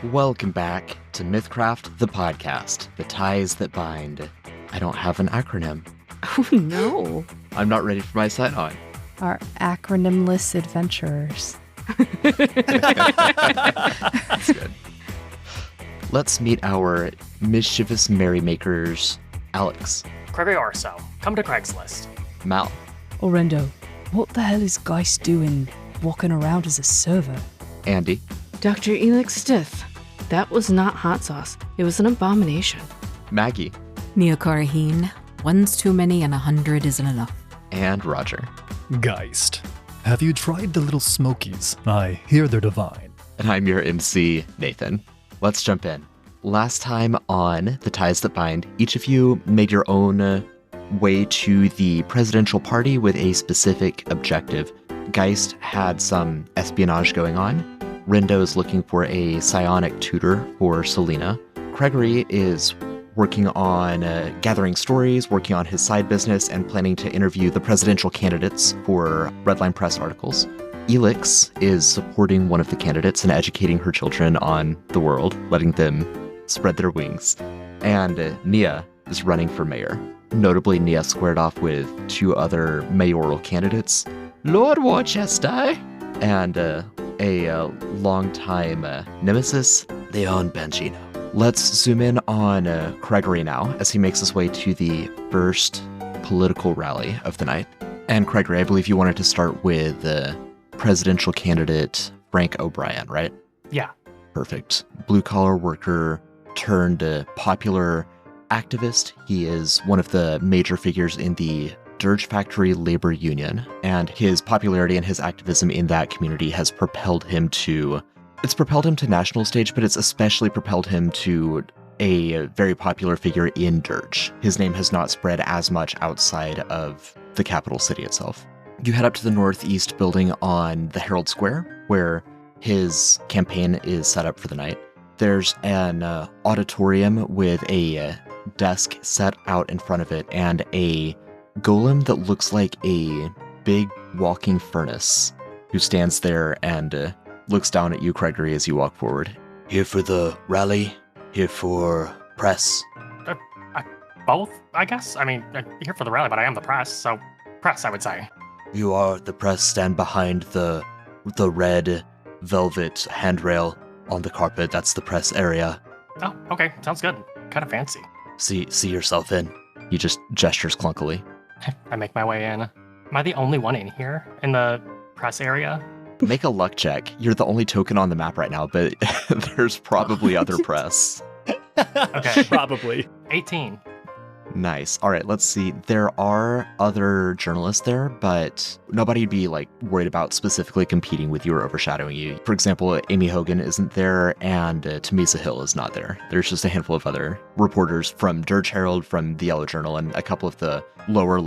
Welcome back to Mythcraft, the podcast, the ties that bind. I don't have an acronym. Oh, no. I'm not ready for my sign-on. Our acronymless adventurers. That's good. Let's meet our mischievous merrymakers, Alex, Gregory Orso, come to Craigslist. Mal, Orendo, what the hell is Geist doing walking around as a server? Andy, Dr. Elix Stith. That was not hot sauce. It was an abomination. Maggie, Neokarahine. One's too many and 100 isn't enough. and Roger. Geist. Have you tried the little smokies? I hear they're divine. And I'm your MC, Nathan. Let's jump in. Last time on The Ties That Bind, each of you made your own way to the presidential party with a specific objective. Geist had some espionage going on. Rindo is looking for a psionic tutor for Selena. Gregory is working on gathering stories, working on his side business, and planning to interview the presidential candidates for Redline Press articles. Elix is supporting one of the candidates and educating her children on the world, letting them spread their wings. And Nia is running for mayor. Notably, Nia squared off with two other mayoral candidates, Lord Worcester and a longtime nemesis, Leon Bangino. Let's zoom in on Gregory now as he makes his way to the first political rally of the night. And Gregory, I believe you wanted to start with presidential candidate Frank O'Brien, right? Yeah. Perfect. Blue-collar worker turned popular activist. He is one of the major figures in the Dirge Factory Labor Union, and his popularity and his activism in that community has propelled him to national stage, but it's especially propelled him to a very popular figure in Dirge. His name has not spread as much outside of the capital city itself. You head up to the northeast building on the Herald Square, where his campaign is set up for the night. There's an auditorium with a desk set out in front of it and a golem that looks like a big walking furnace who stands there and looks down at you, Gregory, as you walk forward. Here for the rally, here for press. Both, I guess? I mean, I'm here for the rally, but I am the press, so press, I would say. You are the press, stand behind the red velvet handrail on the carpet. That's the press area. Oh, okay. Sounds good. Kind of fancy. See yourself in. He just gestures clunkily. I make my way in. Am I the only one in here in the press area? Make a luck check. You're the only token on the map right now, but there's probably other press. Okay. Probably. 18. Nice. All right, let's see. There are other journalists there, but nobody'd be worried about specifically competing with you or overshadowing you. For example, Amy Hogan isn't there, and Tamisa Hill is not there. There's just a handful of other reporters from Dirge Herald, from the Yellow Journal, and a couple of the lower,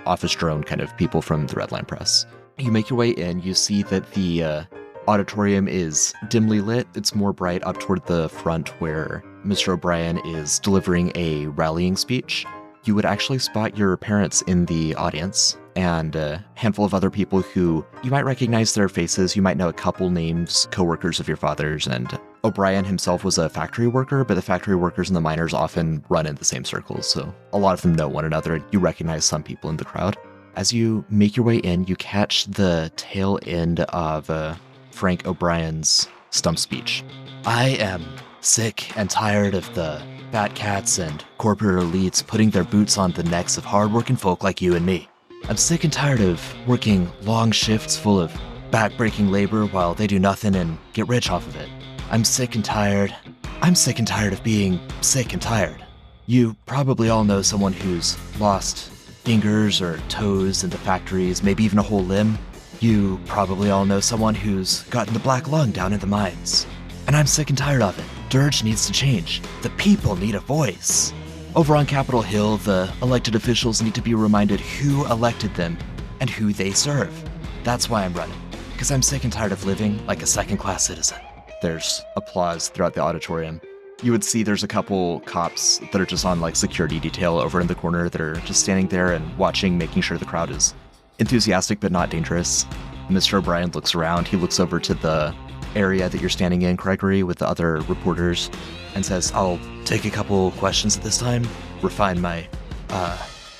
office drone kind of people from the Redline Press. You make your way in. You see that the auditorium is dimly lit. It's more bright up toward the front where Mr. O'Brien is delivering a rallying speech. You would actually spot your parents in the audience and a handful of other people who you might recognize their faces. You might know a couple names, co-workers of your father's, and O'Brien himself was a factory worker, but the factory workers and the miners often run in the same circles, so a lot of them know one another. You recognize some people in the crowd. As you make your way in, you catch the tail end of Frank O'Brien's stump speech. I am sick and tired of the fat cats and corporate elites putting their boots on the necks of hardworking folk like you and me. I'm sick and tired of working long shifts full of backbreaking labor while they do nothing and get rich off of it. I'm sick and tired. I'm sick and tired of being sick and tired. You probably all know someone who's lost fingers or toes in the factories, maybe even a whole limb. You probably all know someone who's gotten the black lung down in the mines. And I'm sick and tired of it. Dirge needs to change. The people need a voice. Over on Capitol Hill, the elected officials need to be reminded who elected them and who they serve. That's why I'm running, because I'm sick and tired of living like a second-class citizen. There's applause throughout the auditorium. You would see there's a couple cops that are just on security detail over in the corner that are just standing there and watching, making sure the crowd is enthusiastic but not dangerous. Mr. O'Brien looks around. He looks over to the area that you're standing in, Gregory, with the other reporters, and says, I'll take a couple questions at this time, refine my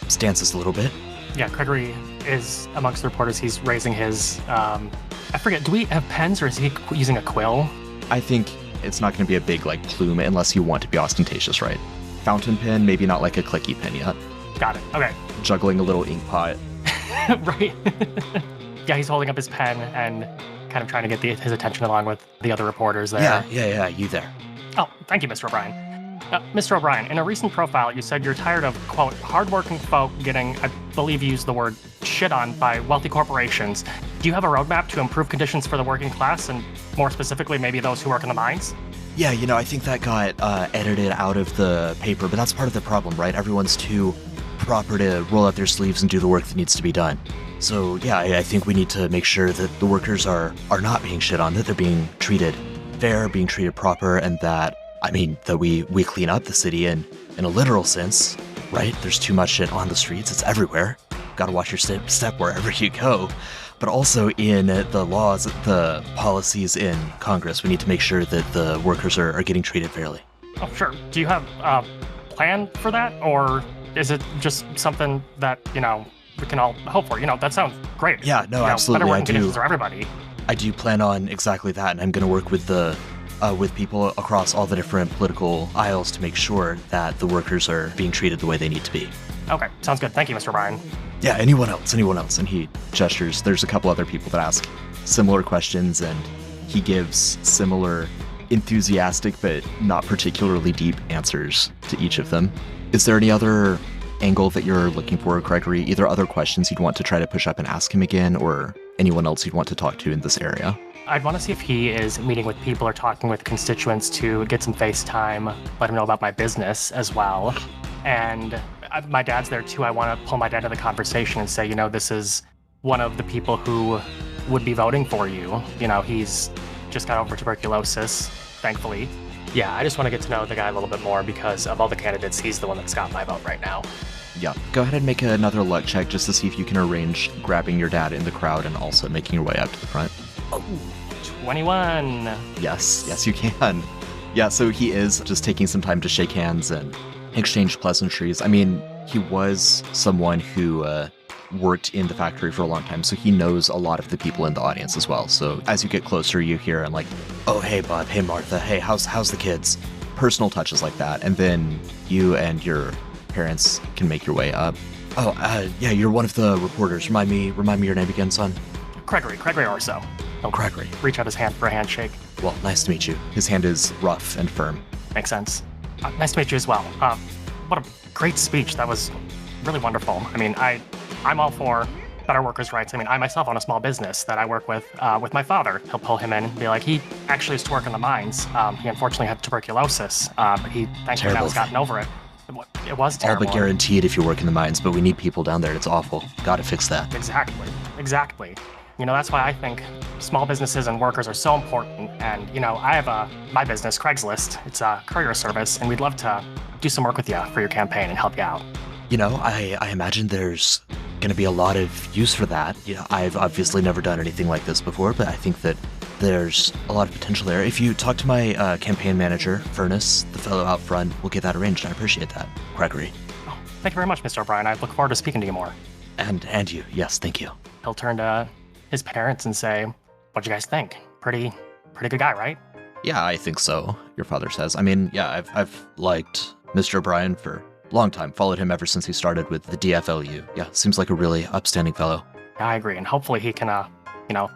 stances a little bit. Yeah, Gregory is amongst the reporters. He's raising his, I forget, do we have pens or is he using a quill? I think it's not going to be a big, like, plume unless you want to be ostentatious, right? Fountain pen, maybe not like a clicky pen yet. Got it. Okay. Juggling a little ink pot. Right. Yeah, he's holding up his pen and kind of trying to get his attention along with the other reporters there. Yeah, you there. Oh, thank you, Mr. O'Brien. Mr. O'Brien, in a recent profile, you said you're tired of, quote, hardworking folk getting, I believe you used the word, shit on by wealthy corporations. Do you have a roadmap to improve conditions for the working class, and more specifically, maybe those who work in the mines? Yeah, I think that got edited out of the paper, but that's part of the problem, right? Everyone's too proper to roll up their sleeves and do the work that needs to be done. So, yeah, I think we need to make sure that the workers are not being shit on, that they're being treated fair, being treated proper, and that we clean up the city in a literal sense, right? There's too much shit on the streets. It's everywhere. Gotta watch your step wherever you go. But also in the laws, the policies in Congress, we need to make sure that the workers are getting treated fairly. Oh, sure. Do you have a plan for that? Or is it just something that, we can all hope for? That sounds great. Yeah, no, absolutely. Better working conditions for everybody. I do plan on exactly that, and I'm going to work with with people across all the different political aisles to make sure that the workers are being treated the way they need to be. Okay, sounds good. Thank you, Mr. Ryan. Yeah, anyone else. And he gestures. There's a couple other people that ask similar questions, and he gives similar enthusiastic but not particularly deep answers to each of them. Is there any other angle that you're looking for, Gregory? Either other questions you'd want to try to push up and ask him again, or anyone else you'd want to talk to in this area? I'd want to see if he is meeting with people or talking with constituents to get some face time, let him know about my business as well. And my dad's there too. I want to pull my dad into the conversation and say, this is one of the people who would be voting for you. He's just got over tuberculosis, thankfully. Yeah, I just want to get to know the guy a little bit more because of all the candidates, he's the one that's got my vote right now. Yeah, go ahead and make another luck check just to see if you can arrange grabbing your dad in the crowd and also making your way up to the front. Oh, 21. Yes, you can. Yeah, so he is just taking some time to shake hands and exchange pleasantries. He was someone who worked in the factory for a long time, so he knows a lot of the people in the audience as well. So as you get closer, you hear him like, oh, hey, Bob, hey, Martha, hey, how's the kids? Personal touches like that. And then you and your parents can make your way up. Oh, yeah, you're one of the reporters. Remind me your name again, son. Gregory Orso. Oh, Gregory. Reach out his hand for a handshake. Well, nice to meet you. His hand is rough and firm. Makes sense. Nice to meet you as well. What a great speech. That was really wonderful. I'm all for better workers' rights. I myself own a small business that I work with my father. He'll pull him in and be like, he actually used to work in the mines. He unfortunately had tuberculosis, but he thankfully now has gotten over it. It was terrible. All but guaranteed if you work in the mines, but we need people down there. It's awful. Gotta fix that. Exactly. That's why I think small businesses and workers are so important. And, I have my business, Craigslist. It's a courier service, and we'd love to do some work with you for your campaign and help you out. I imagine there's going to be a lot of use for that. I've obviously never done anything like this before, but I think that there's a lot of potential there. If you talk to my campaign manager, Furnace, the fellow out front, we'll get that arranged. I appreciate that. Gregory. Oh, thank you very much, Mr. O'Brien. I look forward to speaking to you more. And you. Yes, thank you. He'll turn to his parents and say, what'd you guys think? Pretty good guy, right? Yeah, I think so, your father says. I've liked Mr. O'Brien for a long time. Followed him ever since he started with the DFLU. Yeah, seems like a really upstanding fellow. Yeah, I agree. And hopefully he can,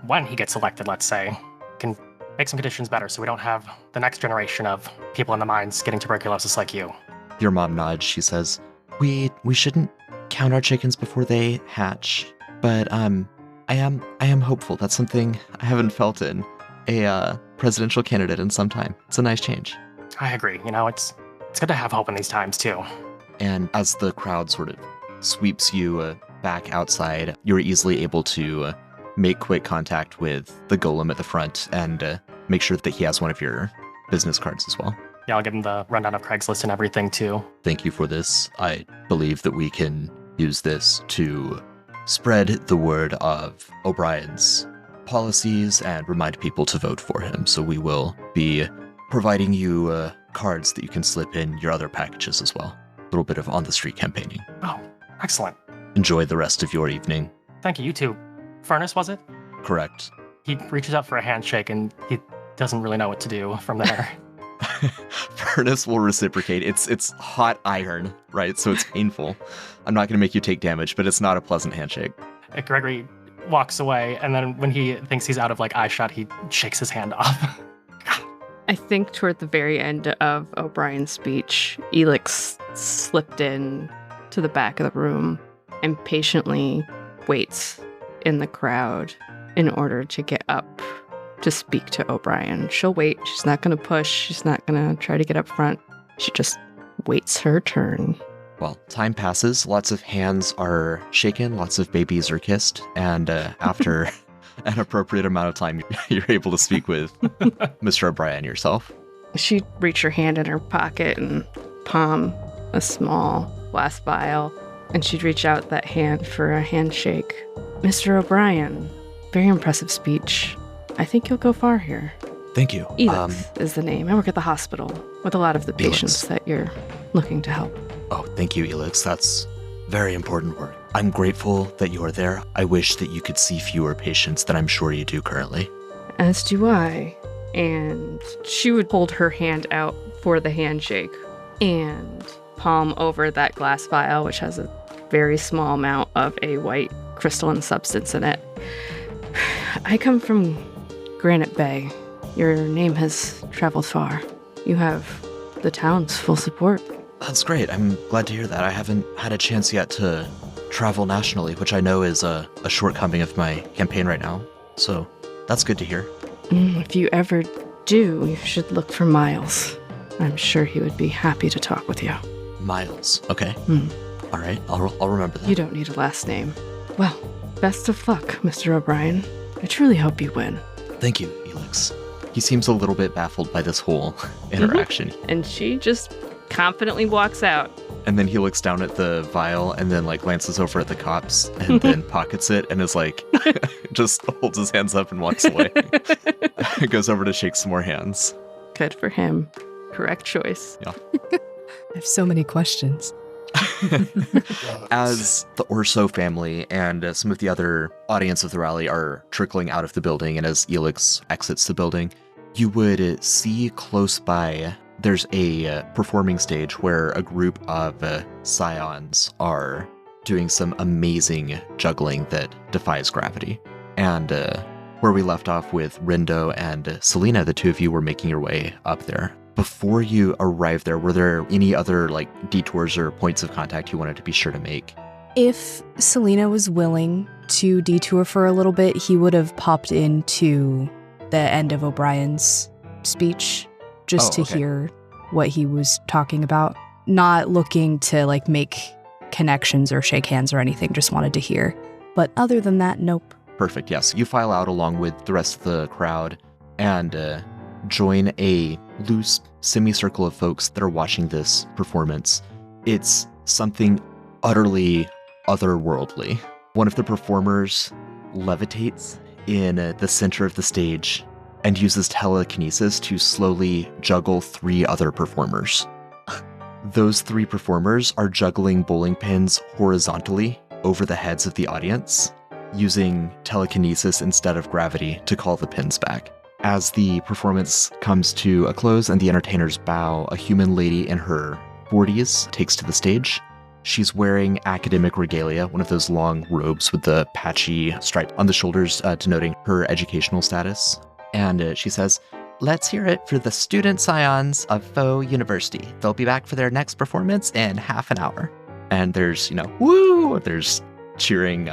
when he gets elected, let's say, can make some conditions better so we don't have the next generation of people in the mines getting tuberculosis like you. Your mom nods. She says, we shouldn't count our chickens before they hatch, but I am hopeful. That's something I haven't felt in a presidential candidate in some time. It's a nice change. I agree. It's good to have hope in these times too. And as the crowd sort of sweeps you back outside, you're easily able to make quick contact with the golem at the front and make sure that he has one of your business cards as well. Yeah, I'll give him the rundown of Craigslist and everything too. Thank you for this. I believe that we can use this to spread the word of O'Brien's policies and remind people to vote for him. So we will be providing you cards that you can slip in your other packages as well. A little bit of on-the-street campaigning. Oh, excellent. Enjoy the rest of your evening. Thank you. You too. Furnace, was it? Correct. He reaches out for a handshake and he doesn't really know what to do from there. Furnace will reciprocate. It's hot iron, right? So it's painful. I'm not going to make you take damage, but it's not a pleasant handshake. Gregory walks away, and then when he thinks he's out of eye shot, he shakes his hand off. I think toward the very end of O'Brien's speech, Elix slipped in to the back of the room and patiently waits in the crowd in order to get up to speak to O'Brien. She'll wait. She's not going to push. She's not going to try to get up front. She just waits her turn. Well, time passes. Lots of hands are shaken. Lots of babies are kissed. And after an appropriate amount of time, you're able to speak with Mr. O'Brien yourself. She'd reach her hand in her pocket and palm a small glass vial, and she'd reach out that hand for a handshake. Mr. O'Brien, very impressive speech. I think you'll go far here. Thank you. Elix is the name. I work at the hospital with a lot of the patients that you're looking to help. Oh, thank you, Elix. That's very important work. I'm grateful that you are there. I wish that you could see fewer patients than I'm sure you do currently. As do I. And she would hold her hand out for the handshake and palm over that glass vial, which has a very small amount of a white crystalline substance in it. I come from Granite Bay. Your name has traveled far. You have the town's full support. That's great. I'm glad to hear that. I haven't had a chance yet to travel nationally, which I know is a shortcoming of my campaign right now. So that's good to hear. If you ever do, you should look for Miles. I'm sure he would be happy to talk with you. Miles. Okay. All right. I'll remember that. You don't need a last name. Well, best of luck, Mr. O'Brien. I truly hope you win. Thank you, Elix. He seems a little bit baffled by this whole interaction. And she just confidently walks out. And then he looks down at the vial and then glances over at the cops and then pockets it and is just holds his hands up and walks away. Goes over to shake some more hands. Good for him. Correct choice. Yeah. I have so many questions. As the Orso family and some of the other audience of the rally are trickling out of the building, and as Elix exits the building, you would see close by, there's a performing stage where a group of scions are doing some amazing juggling that defies gravity. And where we left off with Rindo and Selena, the two of you were making your way up there. Before you arrived there, were there any other detours or points of contact you wanted to be sure to make? If Selena was willing to detour for a little bit, he would have popped into the end of O'Brien's speech just to hear what he was talking about. Not looking to make connections or shake hands or anything, just wanted to hear. But other than that, nope. Perfect, yes. You file out along with the rest of the crowd and join a loose semicircle of folks that are watching this performance. It's something utterly otherworldly. One of the performers levitates in the center of the stage and uses telekinesis to slowly juggle 3 other performers. Those 3 performers are juggling bowling pins horizontally over the heads of the audience, using telekinesis instead of gravity to call the pins back. As the performance comes to a close and the entertainers bow, a human lady in her 40s takes to the stage. She's wearing academic regalia, one of those long robes with the patchy stripe on the shoulders denoting her educational status. And she says, "Let's hear it for the student scions of Faux University. They'll be back for their next performance in half an hour." And there's, woo! There's cheering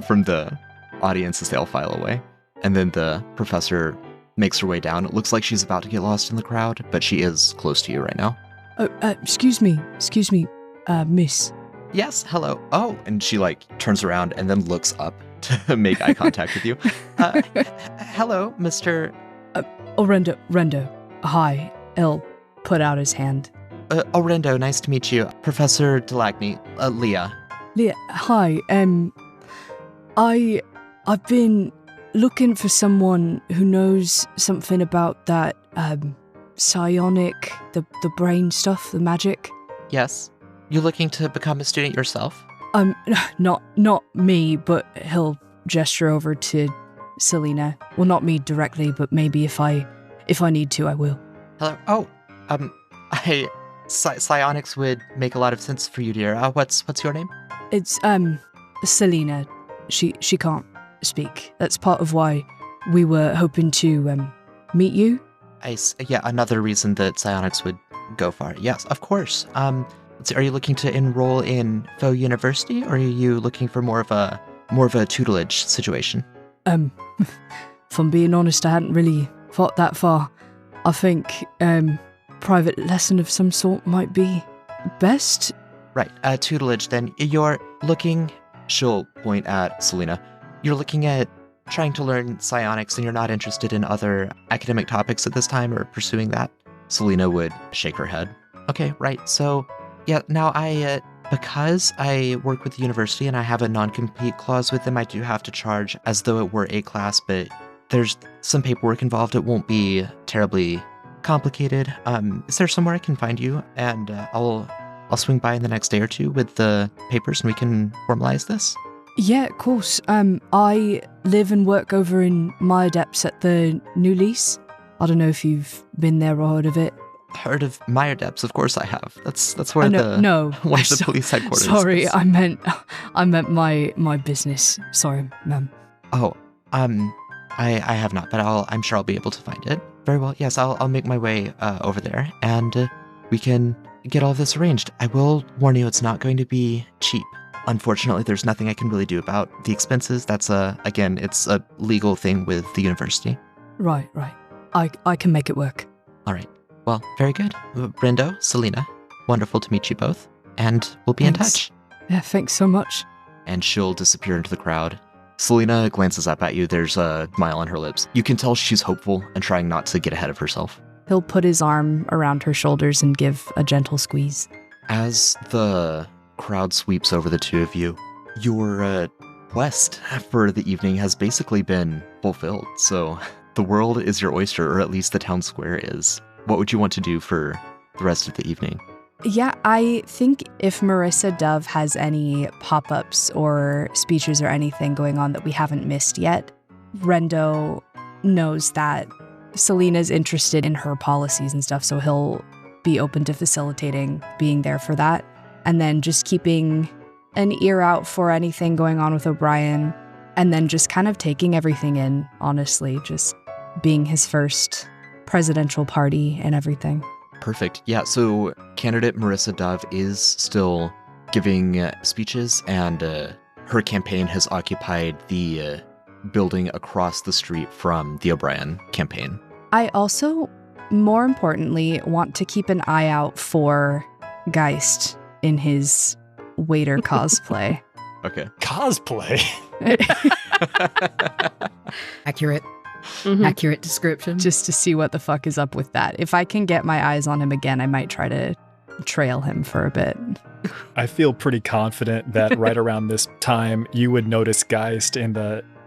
from the audience as they all file away. And then the professor makes her way down. It looks like she's about to get lost in the crowd, but she is close to you right now. Excuse me, miss. Yes, hello. Oh, and she turns around and then looks up to make eye contact with you. Hello, Mr. Rendo. Hi. El put out his hand. Rendo, nice to meet you. Professor Delagny, Leah. Leah, hi. I've been looking for someone who knows something about that, psionic, the brain stuff, the magic. Yes. You looking to become a student yourself? Not me, but he'll gesture over to Selena. Well, not me directly, but maybe if I need to, I will. Hello? Oh, psionics would make a lot of sense for you, dear. What's your name? It's, Selena. She can't speak. That's part of why we were hoping to, meet you. Yeah, another reason that psionics would go far. Yes, of course. Let's see, are you looking to enroll in Faux University, or are you looking for more of a tutelage situation? If I'm being honest, I hadn't really thought that far. I think, private lesson of some sort might be best. Right, tutelage then. You're looking, she'll point at Selena, you're looking at trying to learn psionics and you're not interested in other academic topics at this time or pursuing that? Selena would shake her head. Okay, right, so, yeah, now because I work with the university and I have a non-compete clause with them, I do have to charge as though it were a class, but there's some paperwork involved. It won't be terribly complicated. Is there somewhere I can find you? And I'll swing by in the next day or two with the papers and we can formalize this? Yeah, of course. I live and work over in my depths at the New Lease. I don't know if you've been there or heard of it. Heard of Meyer Depths? Of course I have. That's where no, one of the police headquarters sorry, is. I meant my business. Sorry, ma'am. Oh, I have not, but I'm sure I'll be able to find it. Very well. Yes, I'll make my way over there, and we can get all this arranged. I will warn you, it's not going to be cheap. Unfortunately, there's nothing I can really do about the expenses. That's again, it's a legal thing with the university. Right. I can make it work. All right. Well, very good. Brendo, Selena, wonderful to meet you both, and we'll be in touch. Yeah, thanks so much. And she'll disappear into the crowd. Selena glances up at you. There's a smile on her lips. You can tell she's hopeful and trying not to get ahead of herself. He'll put his arm around her shoulders and give a gentle squeeze. As the crowd sweeps over the two of you, your quest for the evening has basically been fulfilled. So the world is your oyster, or at least the town square is. What would you want to do for the rest of the evening? Yeah, I think if Marissa Dove has any pop-ups or speeches or anything going on that we haven't missed yet, Rendo knows that Selena's interested in her policies and stuff, so he'll be open to facilitating being there for that. And then just keeping an ear out for anything going on with O'Brien, and then just kind of taking everything in, honestly, just being his first presidential party and everything. Perfect. Yeah, so candidate Marissa Dove is still giving speeches, and her campaign has occupied the building across the street from the O'Brien campaign. I also, more importantly, want to keep an eye out for Geist in his waiter cosplay. Okay. Cosplay? Accurate. Mhm. Accurate description. Just to see what the fuck is up with that. If I can get my eyes on him again, I might try to trail him for a bit. I feel pretty confident that right around this time, you would notice Geist in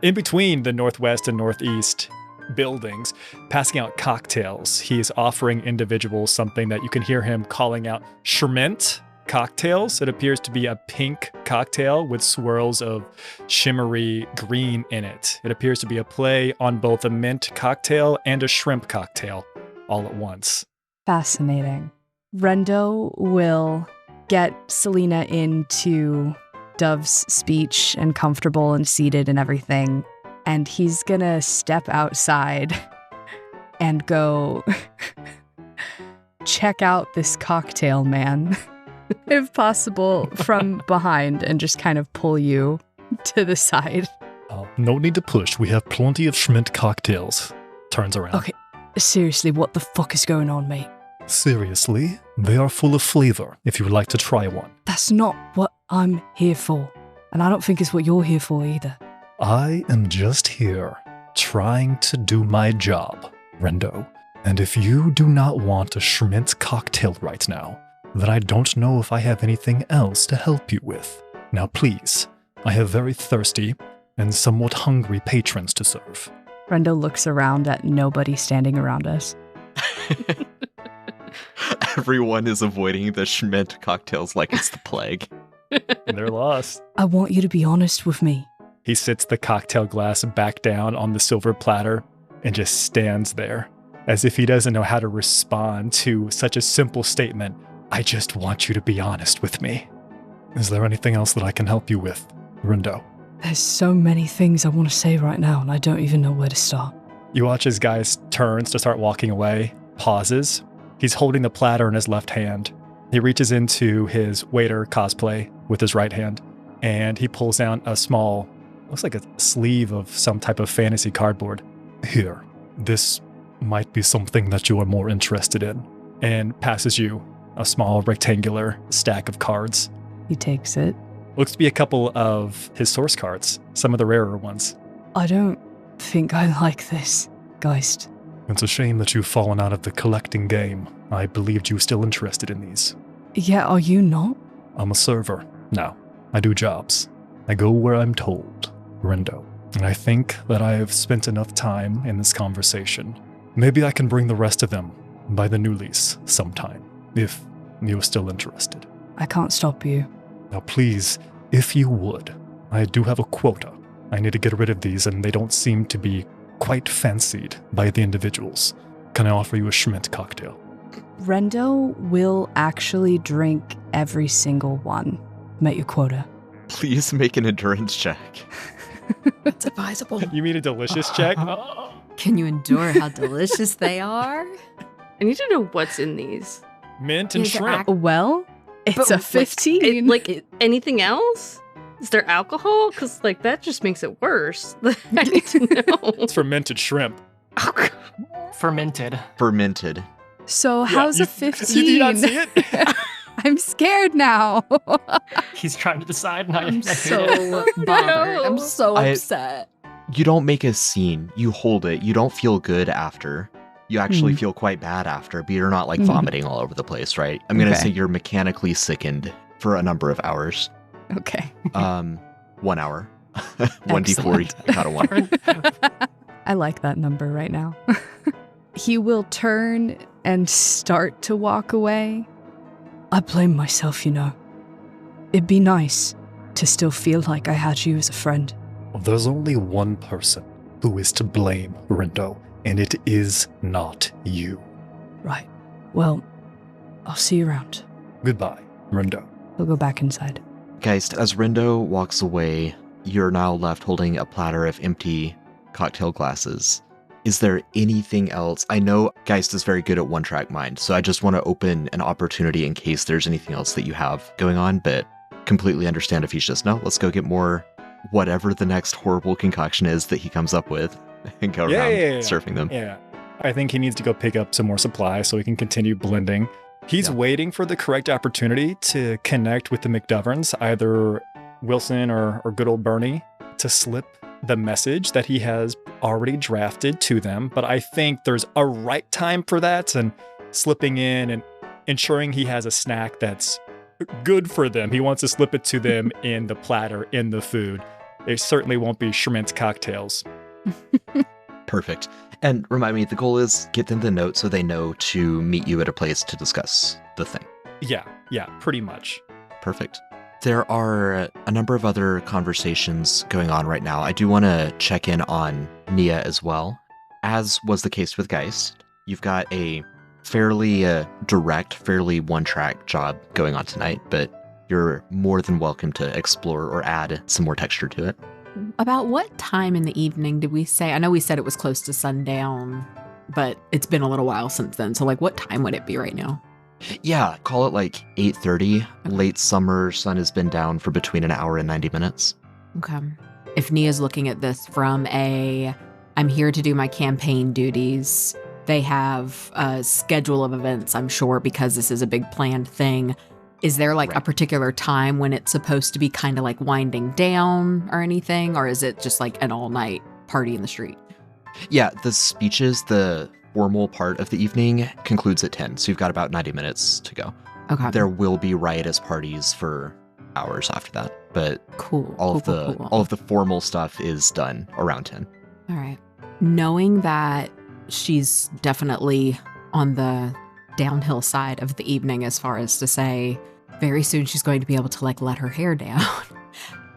between the northwest and northeast buildings, passing out cocktails. He is offering individuals something that you can hear him calling out Shermint cocktails. It appears to be a pink cocktail with swirls of shimmery green in it. It appears to be a play on both a mint cocktail and a shrimp cocktail all at once. Fascinating. Rendo will get Selena into Dove's speech and comfortable and seated and everything, and he's gonna step outside and go check out this cocktail man, if possible, from behind, and just kind of pull you to the side. No need to push. We have plenty of Schmidt cocktails. Turns around. Okay, seriously, what the fuck is going on, mate? Seriously, they are full of flavor if you would like to try one. That's not what I'm here for. And I don't think it's what you're here for either. I am just here, trying to do my job, Rendo. And if you do not want a Schmidt cocktail right now, then I don't know if I have anything else to help you with. Now please, I have very thirsty and somewhat hungry patrons to serve. Brenda looks around at nobody standing around us. Everyone is avoiding the Schmidt cocktails like it's the plague. They're lost. I want you to be honest with me. He sits the cocktail glass back down on the silver platter and just stands there, as if he doesn't know how to respond to such a simple statement. I just want you to be honest with me. Is there anything else that I can help you with, Rindo? There's so many things I want to say right now, and I don't even know where to start. You watch as Gaius turns to start walking away, pauses. He's holding the platter in his left hand. He reaches into his waiter cosplay with his right hand, and he pulls down a small, looks like a sleeve of some type of fantasy cardboard. Here, this might be something that you are more interested in, and passes you a small rectangular stack of cards. He takes it. Looks to be a couple of his source cards, some of the rarer ones. I don't think I like this, Geist. It's a shame that you've fallen out of the collecting game. I believed you were still interested in these. Yeah, are you not? I'm a server. No, I do jobs. I go where I'm told, Rindo. And I think that I have spent enough time in this conversation. Maybe I can bring the rest of them by the new lease sometime, if you're still interested. I can't stop you. Now please, if you would, I do have a quota. I need to get rid of these and they don't seem to be quite fancied by the individuals. Can I offer you a Schmidt cocktail? Rendo will actually drink every single one. Met your quota. Please make an endurance check. It's advisable. You mean a delicious check? Can you endure how delicious they are? I need to know what's in these. Mint and Yeah, shrimp. Well, it's But, a like, 15. Anything else? Is there alcohol? Because, that just makes it worse. I need to know. It's fermented shrimp. Oh, God. Fermented. Fermented. So how's Yeah, a 15? You did not see it? I'm scared now. He's trying to decide, and I I'm hate it. so bothered. I'm so I- upset. You don't make a scene. You hold it. You don't feel good after. You actually feel quite bad after, but you're not vomiting all over the place, right? I'm going to Okay. say you're mechanically sickened for a number of hours. Okay. 1 hour. 1d4 out of 1. I like that number right now. He will turn and start to walk away. I blame myself, you know. It'd be nice to still feel like I had you as a friend. There's only one person who is to blame, Rindo, and it is not you. Right. Well, I'll see you around. Goodbye, Rindo. He'll go back inside. Geist, as Rindo walks away, you're now left holding a platter of empty cocktail glasses. Is there anything else? I know Geist is very good at one-track mind, so I just want to open an opportunity in case there's anything else that you have going on, but completely understand if he's just, no, let's go get more whatever the next horrible concoction is that he comes up with and go around surfing them. Yeah. I think he needs to go pick up some more supplies so he can continue blending. He's waiting for the correct opportunity to connect with the McDoverns, either Wilson or good old Bernie, to slip the message that he has already drafted to them. But I think there's a right time for that, and slipping in and ensuring he has a snack that's good for them. He wants to slip it to them in the platter, in the food. It certainly won't be Schmidt's cocktails. Perfect. And remind me, the goal is get them the note so they know to meet you at a place to discuss the thing. Yeah, pretty much. Perfect. There are a number of other conversations going on right now. I do want to check in on Nia as well. As was the case with Geist, you've got a fairly direct, fairly one-track job going on tonight, but you're more than welcome to explore or add some more texture to it. About what time in the evening did we say? I know we said it was close to sundown, but it's been a little while since then. So, what time would it be right now? Yeah, call it 8:30. Late summer, sun has been down for between an hour and 90 minutes. Okay. If Nia's looking at this from I'm here to do my campaign duties, they have a schedule of events, I'm sure, because this is a big planned thing. Is there a particular time when it's supposed to be kind of winding down or anything? Or is it just an all-night party in the street? Yeah, the speeches, the formal part of the evening concludes at 10, so you've got about 90 minutes to go. Okay. There will be riotous parties for hours after that. but Cool. all Cool. of the formal stuff is done around 10. All right. Knowing that she's definitely on the downhill side of the evening, as far as to say, very soon she's going to be able to like let her hair down.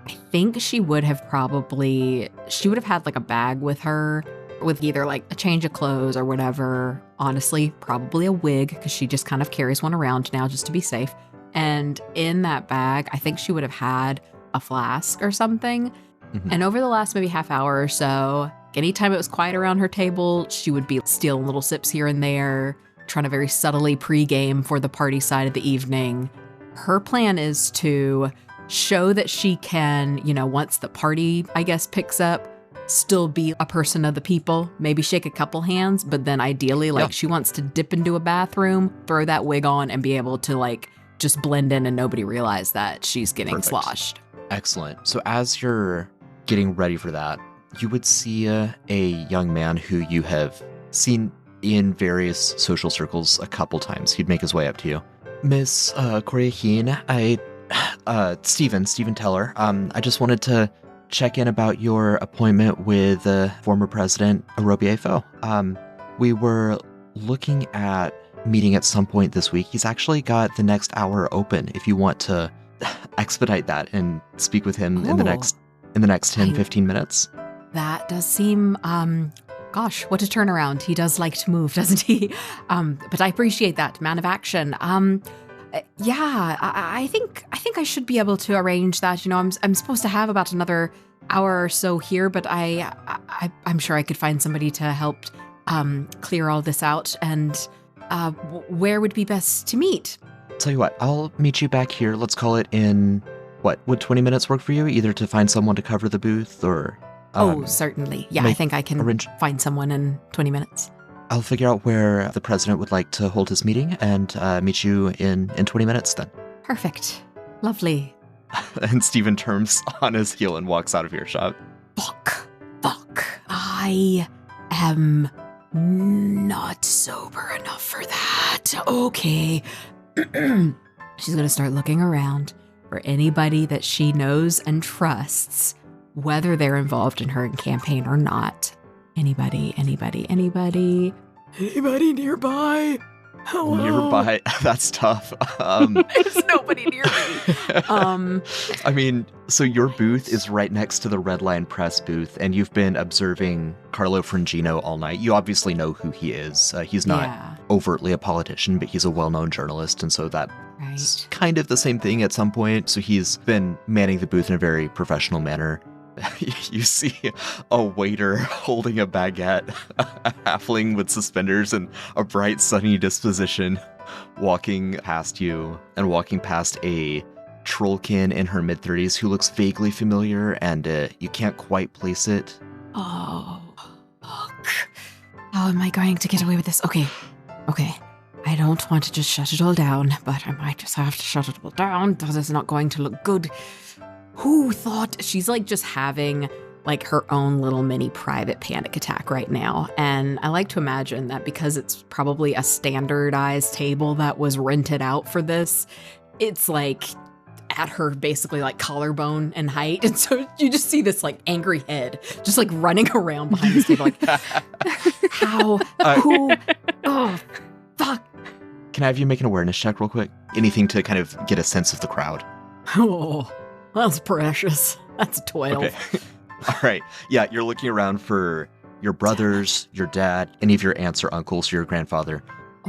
I think she would have had like a bag with her with either like a change of clothes or whatever. Honestly, probably a wig, because she just kind of carries one around now just to be safe. And in that bag, I think she would have had a flask or something. Mhm. And over the last maybe half hour or so, anytime it was quiet around her table, she would be stealing little sips here and there, trying to very subtly pregame for the party side of the evening. Her plan is to show that she can, once the party, I guess, picks up, still be a person of the people, maybe shake a couple hands, but then ideally, she wants to dip into a bathroom, throw that wig on, and be able to, just blend in and nobody realize that she's getting Perfect. sloshed. Excellent. So as you're getting ready for that, you would see a young man who you have seen in various social circles a couple times. He'd make his way up to you. Miss Koryaheen, Stephen Teller, I just wanted to check in about your appointment with former President Robieifo. We were looking at meeting at some point this week. He's actually got the next hour open if you want to expedite that and speak with him in the next 10-15 minutes. That does seem, gosh, what a turnaround. He does like to move, doesn't he? But I appreciate that, man of action. Yeah, I think I should be able to arrange that. I'm supposed to have about another hour or so here, but I'm sure I could find somebody to help clear all this out. And where would be best to meet? Tell you what, I'll meet you back here. Let's call it in, would 20 minutes work for you? Either to find someone to cover the booth or... certainly. Yeah, I think I can find someone in 20 minutes. I'll figure out where the president would like to hold his meeting and meet you in 20 minutes then. Perfect. Lovely. And Stephen turns on his heel and walks out of earshot. Fuck. I am not sober enough for that. Okay. She's going to start looking around for anybody that she knows and trusts, whether they're involved in her campaign or not. Anybody nearby? Hello? Nearby? That's tough. There's nobody near me. I mean, so your booth is right next to the Red Line Press booth, and you've been observing Carlo Frangino all night. You obviously know who he is. He's not overtly a politician, but he's a well-known journalist, and so that's kind of the same thing at some point. So he's been manning the booth in a very professional manner. You see a waiter holding a baguette, a halfling with suspenders and a bright, sunny disposition, walking past you and walking past a trollkin in her mid-30s who looks vaguely familiar, and you can't quite place it. Oh, fuck. How am I going to get away with this? Okay. I don't want to just shut it all down, but I might just have to shut it all down. That is not going to look good. Who thought? She's just having her own little mini private panic attack right now. And I like to imagine that because it's probably a standardized table that was rented out for this, it's at her basically collarbone and height. And so you just see this angry head just running around behind this table how, who, oh, fuck. Can I have you make an awareness check real quick? Anything to kind of get a sense of the crowd. Oh, that's precious. That's 12. Okay. All right. Yeah, you're looking around for your brothers, your dad, any of your aunts or uncles, your grandfather.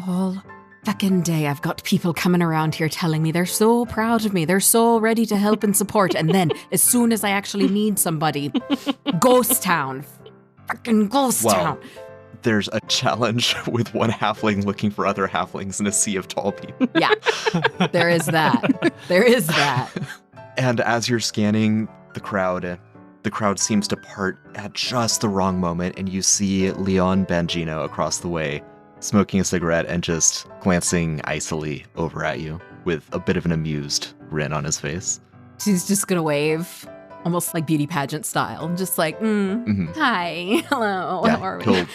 All fucking day I've got people coming around here telling me they're so proud of me. They're so ready to help and support. And then as soon as I actually need somebody, ghost town. Fucking ghost town. There's a challenge with one halfling looking for other halflings in a sea of tall people. Yeah, there is that. And as you're scanning the crowd seems to part at just the wrong moment, and you see Leon Bangino across the way, smoking a cigarette and just glancing icily over at you with a bit of an amused grin on his face. She's just gonna wave, almost like beauty pageant style, just hi, hello, how are we? He'll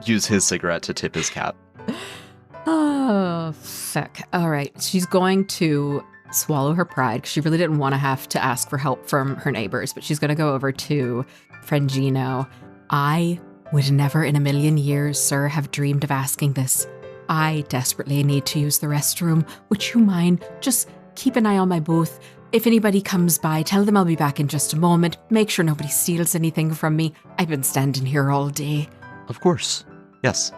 use his cigarette to tip his cap. Oh, fuck. All right, she's going to swallow her pride because she really didn't want to have to ask for help from her neighbors, but she's going to go over to friend Gino. I would never in a million years, sir, have dreamed of asking this. I desperately need to use the restroom. Would you mind just keep an eye on my booth? If anybody comes by, tell them I'll be back in just a moment. Make sure nobody steals anything from me. I've been standing here all day. Of course. Yes.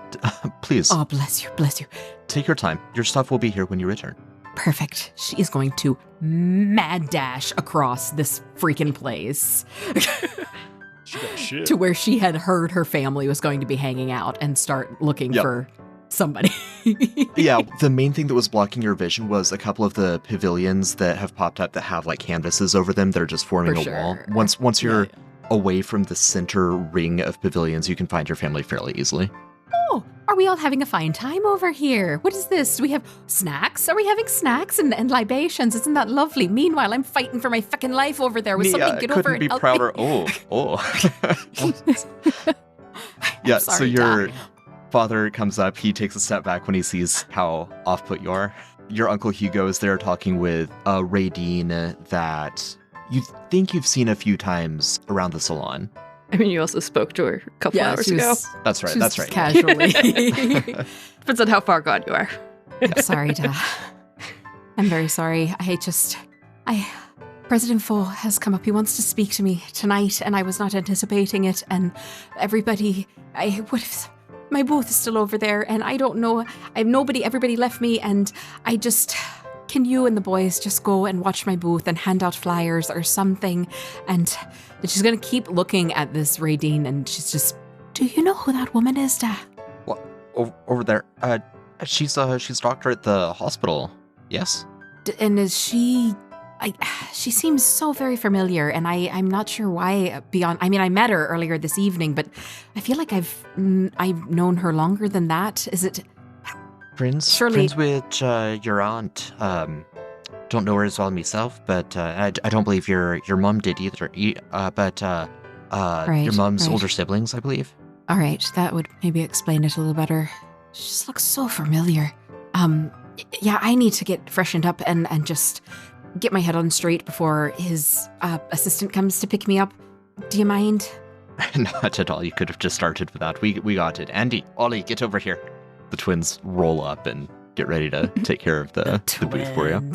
Please. Oh, bless you, bless you. Take your time. Your stuff will be here when you return. Perfect. She is going to mad dash across this freaking place to where she had heard her family was going to be hanging out and start looking for somebody. Yeah, the main thing that was blocking your vision was a couple of the pavilions that have popped up that have like canvases over them that are just forming a wall. Once you're away from the center ring of pavilions, you can find your family fairly easily. Oh, are we all having a fine time over here? What is this? Do we have snacks? Are we having snacks and libations? Isn't that lovely? Meanwhile, I'm fighting for my fucking life over there. With somebody get over and help me. Yeah, sorry, so your Dad. father comes up. He takes a step back when he sees how off-put you are. Your Uncle Hugo is there talking with Radine that you think you've seen a few times around the salon. I mean, you also spoke to her a couple hours ago. That's right. That's right. Casually. Depends on how far gone you are. I'm sorry, Dad. I'm very sorry. President Foe has come up. He wants to speak to me tonight, and I was not anticipating it. And everybody, my booth is still over there, and I don't know. I have nobody. Everybody left me, and can you and the boys just go and watch my booth and hand out flyers or something? And she's going to keep looking at this Radine, and she's just, do you know who that woman is, Dad? What? Over there? She's a doctor at the hospital. Yes? And is she... she seems so very familiar, and I'm not sure why beyond... I mean, I met her earlier this evening, but I feel like I've known her longer than that. Is it... Friends with your aunt. Don't know her as well myself, but I don't believe your mom did either. But your mom's older siblings, I believe. All right, that would maybe explain it a little better. She just looks so familiar. Yeah, I need to get freshened up and just get my head on straight before his assistant comes to pick me up. Do you mind? Not at all. You could have just started with that. We got it. Andy, Ollie, get over here. The twins roll up and get ready to take care of the booth for you.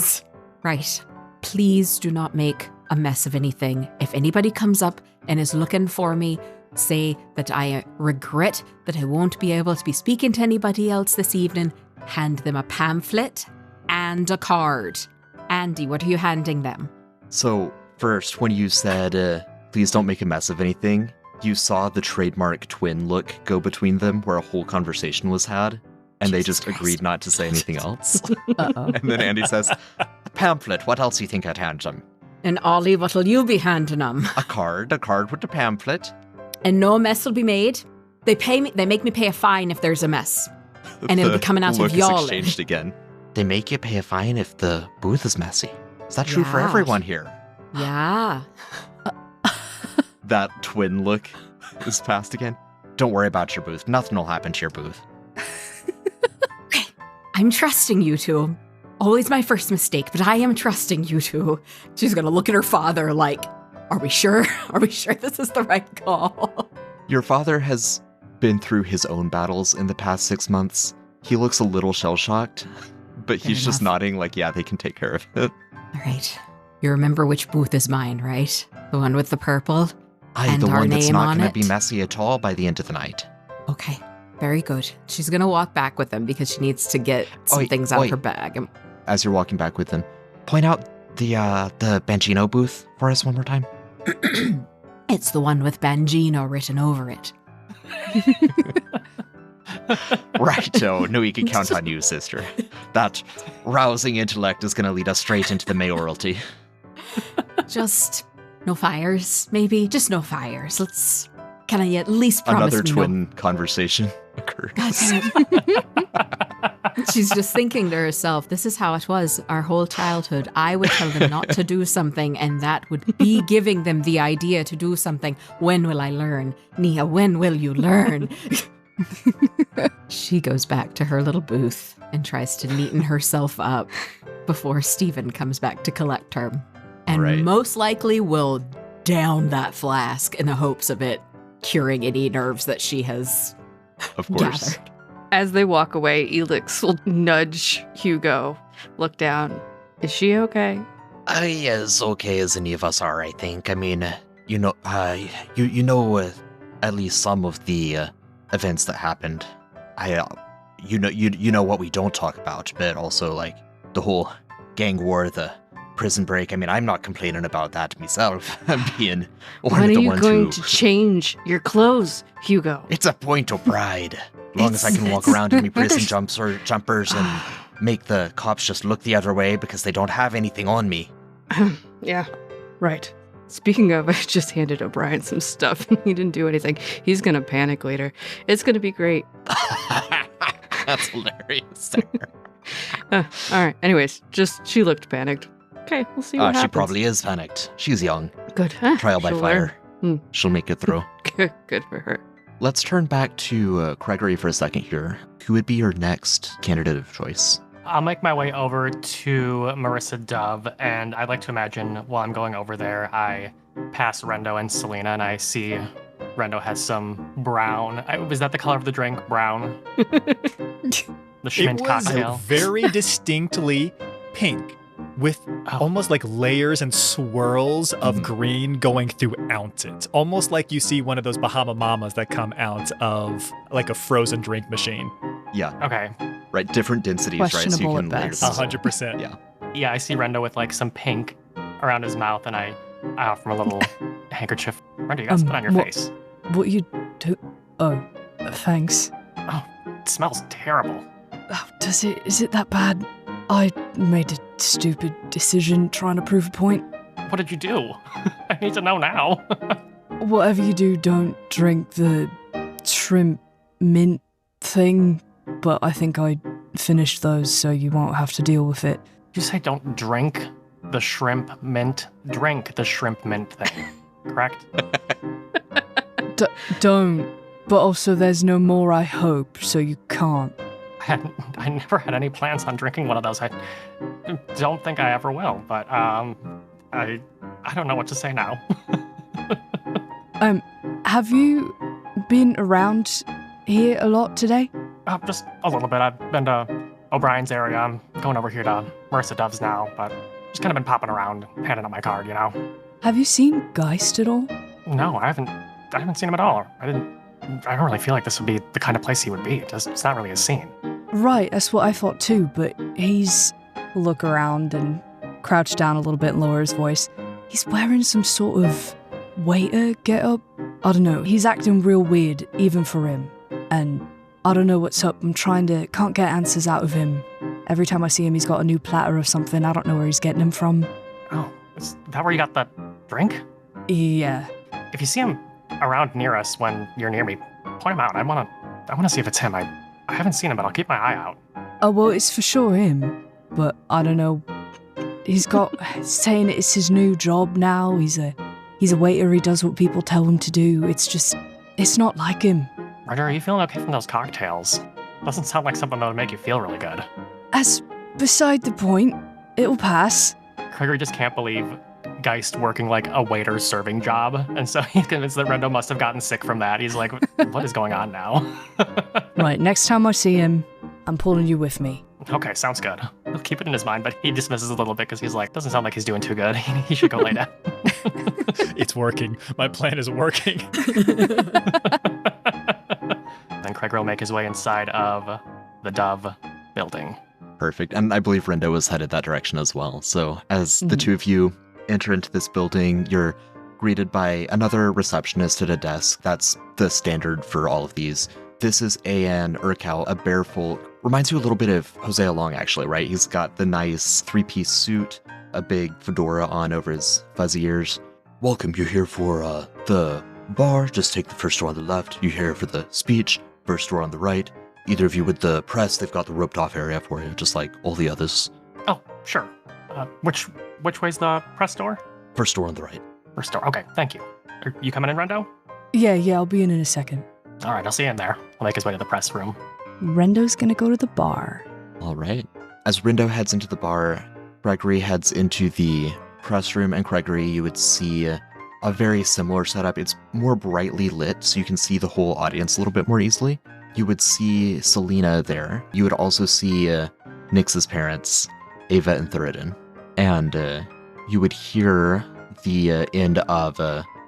Right. Please do not make a mess of anything. If anybody comes up and is looking for me, say that I regret that I won't be able to be speaking to anybody else this evening. Hand them a pamphlet and a card. Andy, what are you handing them? So, first, when you said, please don't make a mess of anything, you saw the trademark twin look go between them where a whole conversation was had, and they just agreed not to say anything else. And then Andy says, a pamphlet, what else do you think I'd hand them? And Ollie, what'll you be handing them? A card with the pamphlet. And no mess will be made? They make me pay a fine if there's a mess. And it'll be coming out of y'all. Exchanged again. They make you pay a fine if the booth is messy. Is that true for everyone here? Yeah. That twin look is passed again. Don't worry about your booth. Nothing will happen to your booth. Okay. I'm trusting you two. Always my first mistake, but I am trusting you two. She's going to look at her father like, are we sure? Are we sure this is the right call? Your father has been through his own battles in the past 6 months. He looks a little shell-shocked, but he's just nodding like, yeah, they can take care of it. All right. You remember which booth is mine, right? The one with the purple? And the one that's not going to be messy at all by the end of the night. Okay, very good. She's going to walk back with them because she needs to get some things out of her bag. As you're walking back with them, point out the Bangino booth for us one more time. It's the one with Bangino written over it. Righto, no, we can count on you, sister. That rousing intellect is going to lead us straight into the mayoralty. Just no fires, maybe? Just no fires. Can I at least promise Another me twin conversation occurs. She's just thinking to herself, this is how it was our whole childhood. I would tell them not to do something, and that would be giving them the idea to do something. When will I learn? Nia, when will you learn? She goes back to her little booth and tries to neaten herself up before Steven comes back to collect her. And most likely will down that flask in the hopes of it curing any nerves that she has gathered. As they walk away, Elix will nudge Hugo, look down. Is she okay? As okay as any of us are, I think. I mean, you know at least some of the events that happened. You know what we don't talk about, but also like the whole gang war, the prison break. I mean, I'm not complaining about that myself. I'm being one of the ones who... When are you going to change your clothes, Hugo? It's a point of pride. As long as I can walk around in my prison jumpers and make the cops just look the other way because they don't have anything on me. Yeah, right. Speaking of, I just handed O'Brien some stuff and he didn't do anything. He's gonna panic later. It's gonna be great. That's hilarious. All right. Anyways, she looked panicked. Okay, we'll see what happens. She probably is panicked. She's young. Good. Trial by fire. She'll make it through. Good for her. Let's turn back to Gregory for a second here. Who would be your next candidate of choice? I'll make my way over to Marissa Dove, and I'd like to imagine while I'm going over there, I pass Rendo and Selena, and I see Rendo has some brown. Was that the color of the drink? Brown? The Schmint cocktail? Very distinctly pink, with almost like layers and swirls of green going throughout it. Almost like you see one of those Bahama Mamas that come out of like a frozen drink machine. Yeah. Okay. Right, different densities, right? So you can layer them. 100%. Yeah. Yeah, I see Rendo with like some pink around his mouth, and I offer him a little handkerchief. Rendo, you got something on your face. What you do? Oh, thanks. Oh, it smells terrible. Oh, is it that bad? I made a stupid decision trying to prove a point. What did you do? I need to know now. Whatever you do, don't drink the shrimp mint thing, but I think I finished those so you won't have to deal with it. You say don't drink the shrimp mint. Drink the shrimp mint thing, correct? Don't. But also there's no more, I hope, so you can't. I never had any plans on drinking one of those. I don't think I ever will, but I don't know what to say now. Have you been around here a lot today? Just a little bit. I've been to O'Brien's area. I'm going over here to Marissa Dove's now, but just kind of been popping around, handing out my card, you know? Have you seen Geist at all? No, I haven't seen him at all. I don't really feel like this would be the kind of place he would be. It's not really a scene. Right, that's what I thought too, but he's... Look around and crouch down a little bit and lower his voice. He's wearing some sort of waiter get-up. I don't know, he's acting real weird, even for him. And I don't know what's up. Can't get answers out of him. Every time I see him, he's got a new platter or something. I don't know where he's getting them from. Oh, is that where you got that drink? Yeah. If you see him around near us when you're near me, point him out. I wanna see if it's him. I haven't seen him, but I'll keep my eye out. Oh, well, it's for sure him. But I don't know. He's saying it's his new job now. He's a waiter. He does what people tell him to do. It's not like him. Ryder, are you feeling okay from those cocktails? Doesn't sound like something that would make you feel really good. As beside the point, it'll pass. Gregory just can't believe Geist working like a waiter serving job, and so he's convinced that Rendo must have gotten sick from that. He's like, what is going on now? Right, next time I see him, I'm pulling you with me. Okay, sounds good. He'll keep it in his mind, but he dismisses a little bit because he's like, doesn't sound like he's doing too good. He should go lay down. It's working. My plan is working. Then Gregory will make his way inside of the Dove building. Perfect. And I believe Rendo was headed that direction as well. So as the two of you enter into this building, you're greeted by another receptionist at a desk. That's the standard for all of these. This is An Urkel, a bearfolk. Reminds you a little bit of Hosea Long, actually, right? He's got the nice three-piece suit, a big fedora on over his fuzzy ears. Welcome, you're here for the bar. Just take the first door on the left. You're here for the speech. First door on the right. Either of you with the press, they've got the roped-off area for you, just like all the others. Oh, sure. Which way's the press door? First door on the right. First door. Okay, thank you. Are you coming in, Rendo? Yeah, I'll be in a second. All right, I'll see you in there. I'll make his way to the press room. Rendo's gonna go to the bar. All right. As Rindo heads into the bar, Gregory heads into the press room, and Gregory, you would see a very similar setup. It's more brightly lit, so you can see the whole audience a little bit more easily. You would see Selena there. You would also see Nyx's parents, Ava and Thuridin. And you would hear the end of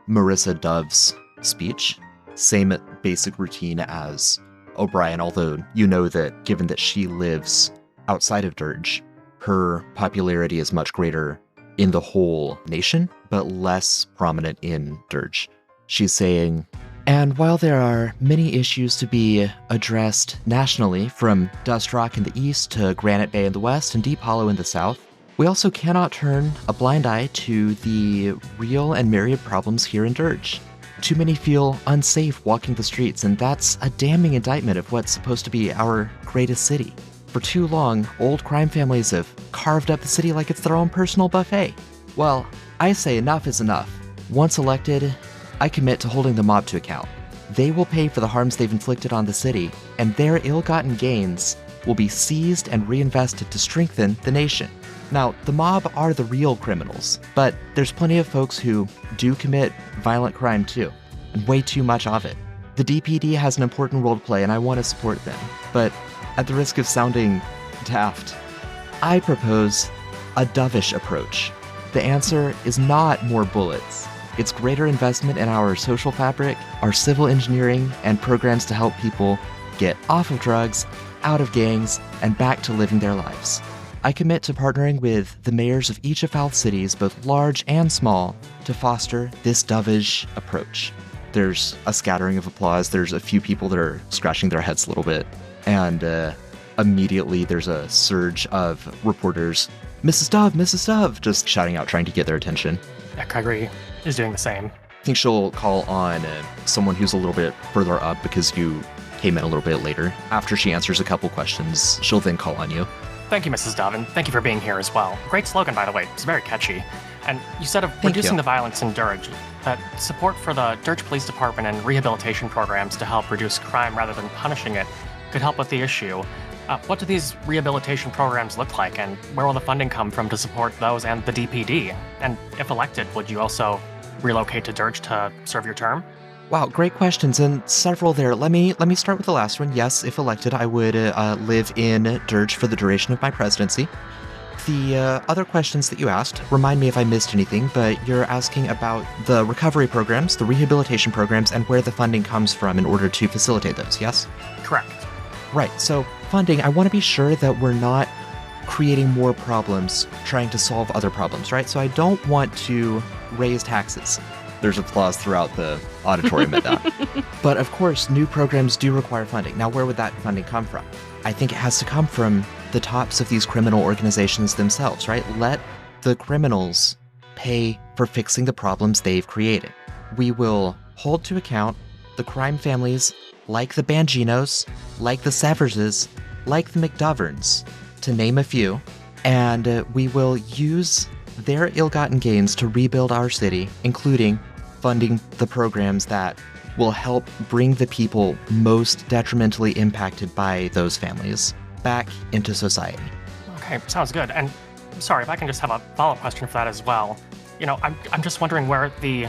Marissa Dove's speech. Same basic routine as O'Brien, although you know that given that she lives outside of Dirge, her popularity is much greater in the whole nation, but less prominent in Dirge. She's saying, and while there are many issues to be addressed nationally, from Dust Rock in the east to Granite Bay in the west and Deep Hollow in the south, we also cannot turn a blind eye to the real and myriad problems here in Dirge. Too many feel unsafe walking the streets, and that's a damning indictment of what's supposed to be our greatest city. For too long, old crime families have carved up the city like it's their own personal buffet. Well, I say enough is enough. Once elected, I commit to holding the mob to account. They will pay for the harms they've inflicted on the city, and their ill-gotten gains will be seized and reinvested to strengthen the nation. Now, the mob are the real criminals, but there's plenty of folks who do commit violent crime too, and way too much of it. The DPD has an important role to play, and I want to support them, but at the risk of sounding daft, I propose a dovish approach. The answer is not more bullets. It's greater investment in our social fabric, our civil engineering, and programs to help people get off of drugs, out of gangs, and back to living their lives. I commit to partnering with the mayors of each of South cities, both large and small, to foster this dovish approach. There's a scattering of applause. There's a few people that are scratching their heads a little bit. And immediately there's a surge of reporters, Mrs. Dove, just shouting out, trying to get their attention. Yeah, Gregory is doing the same. I think she'll call on someone who's a little bit further up because you came in a little bit later. After she answers a couple questions, she'll then call on you. Thank you, Mrs. Dove, and thank you for being here as well. Great slogan, by the way. It's very catchy. And you said of reducing the violence in Dirge, that support for the Dirge Police Department and rehabilitation programs to help reduce crime rather than punishing it could help with the issue. What do these rehabilitation programs look like, and where will the funding come from to support those and the DPD? And if elected, would you also relocate to Dirge to serve your term? Wow, great questions, and several there. Let me start with the last one. Yes, if elected, I would live in Dirge for the duration of my presidency. The other questions that you asked, remind me if I missed anything, but you're asking about the recovery programs, the rehabilitation programs, and where the funding comes from in order to facilitate those, yes? Correct. Right, so funding, I want to be sure that we're not creating more problems trying to solve other problems, right? So I don't want to raise taxes. There's applause throughout the auditorium at that. But of course, new programs do require funding. Now, where would that funding come from? I think it has to come from the tops of these criminal organizations themselves, right? Let the criminals pay for fixing the problems they've created. We will hold to account the crime families like the Banginos, like the Severses, like the McDoverns, to name a few, and we will use their ill-gotten gains to rebuild our city, including funding the programs that will help bring the people most detrimentally impacted by those families back into society. Okay, sounds good. And sorry, if I can just have a follow-up question for that as well. You know, I'm just wondering where the,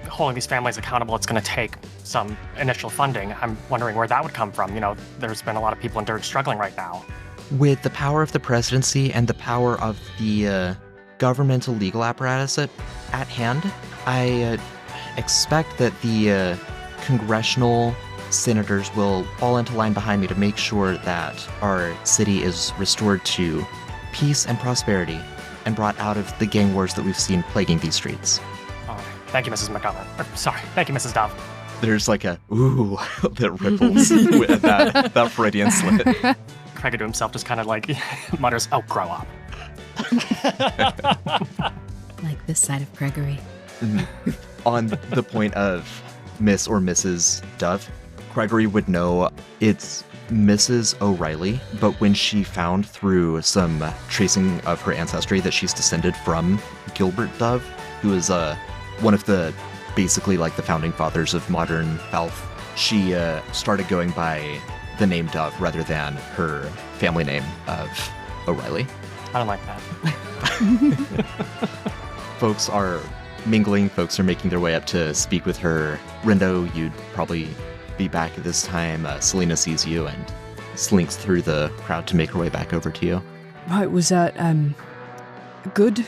holding these families accountable, it's going to take some initial funding. I'm wondering where that would come from. You know, there's been a lot of people in Dirge struggling right now. With the power of the presidency and the power of the governmental legal apparatus at hand, I expect that the congressional senators will fall into line behind me to make sure that our city is restored to peace and prosperity and brought out of the gang wars that we've seen plaguing these streets. Oh, thank you, Mrs. McDonald. Thank you, Mrs. Dove. There's like a ooh that ripples with that Freudian slip. Craig to himself just kind of like mutters, "Oh, grow up." Like this side of Gregory. Mm-hmm. On the point of Miss or Mrs. Dove, Gregory would know it's Mrs. O'Reilly, but when she found through some tracing of her ancestry that she's descended from Gilbert Dove, who is one of the basically like the founding fathers of modern South She started going by the name Dove rather than her family name of O'Reilly. I don't like that. Folks are mingling. Folks are making their way up to speak with her. Rindo, you'd probably be back at this time. Selena sees you and slinks through the crowd to make her way back over to you. Right, was that, good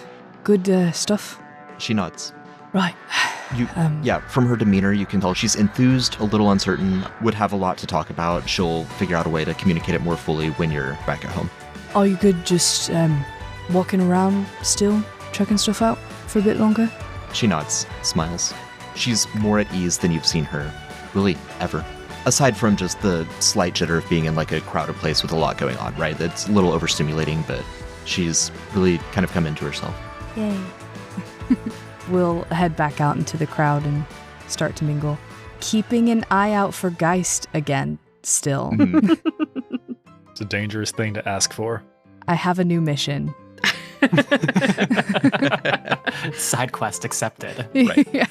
stuff? She nods. Right. Yeah, from her demeanor, you can tell she's enthused, a little uncertain, would have a lot to talk about. She'll figure out a way to communicate it more fully when you're back at home. Are you good just, walking around still, checking stuff out for a bit longer? She nods, smiles. She's more at ease than you've seen her, really, ever. Aside from just the slight jitter of being in like a crowded place with a lot going on, right? That's a little overstimulating, but she's really kind of come into herself. Yay. We'll head back out into the crowd and start to mingle. Keeping an eye out for Geist again, still. Mhm. It's a dangerous thing to ask for. I have a new mission. Side quest accepted. Right. Yeah.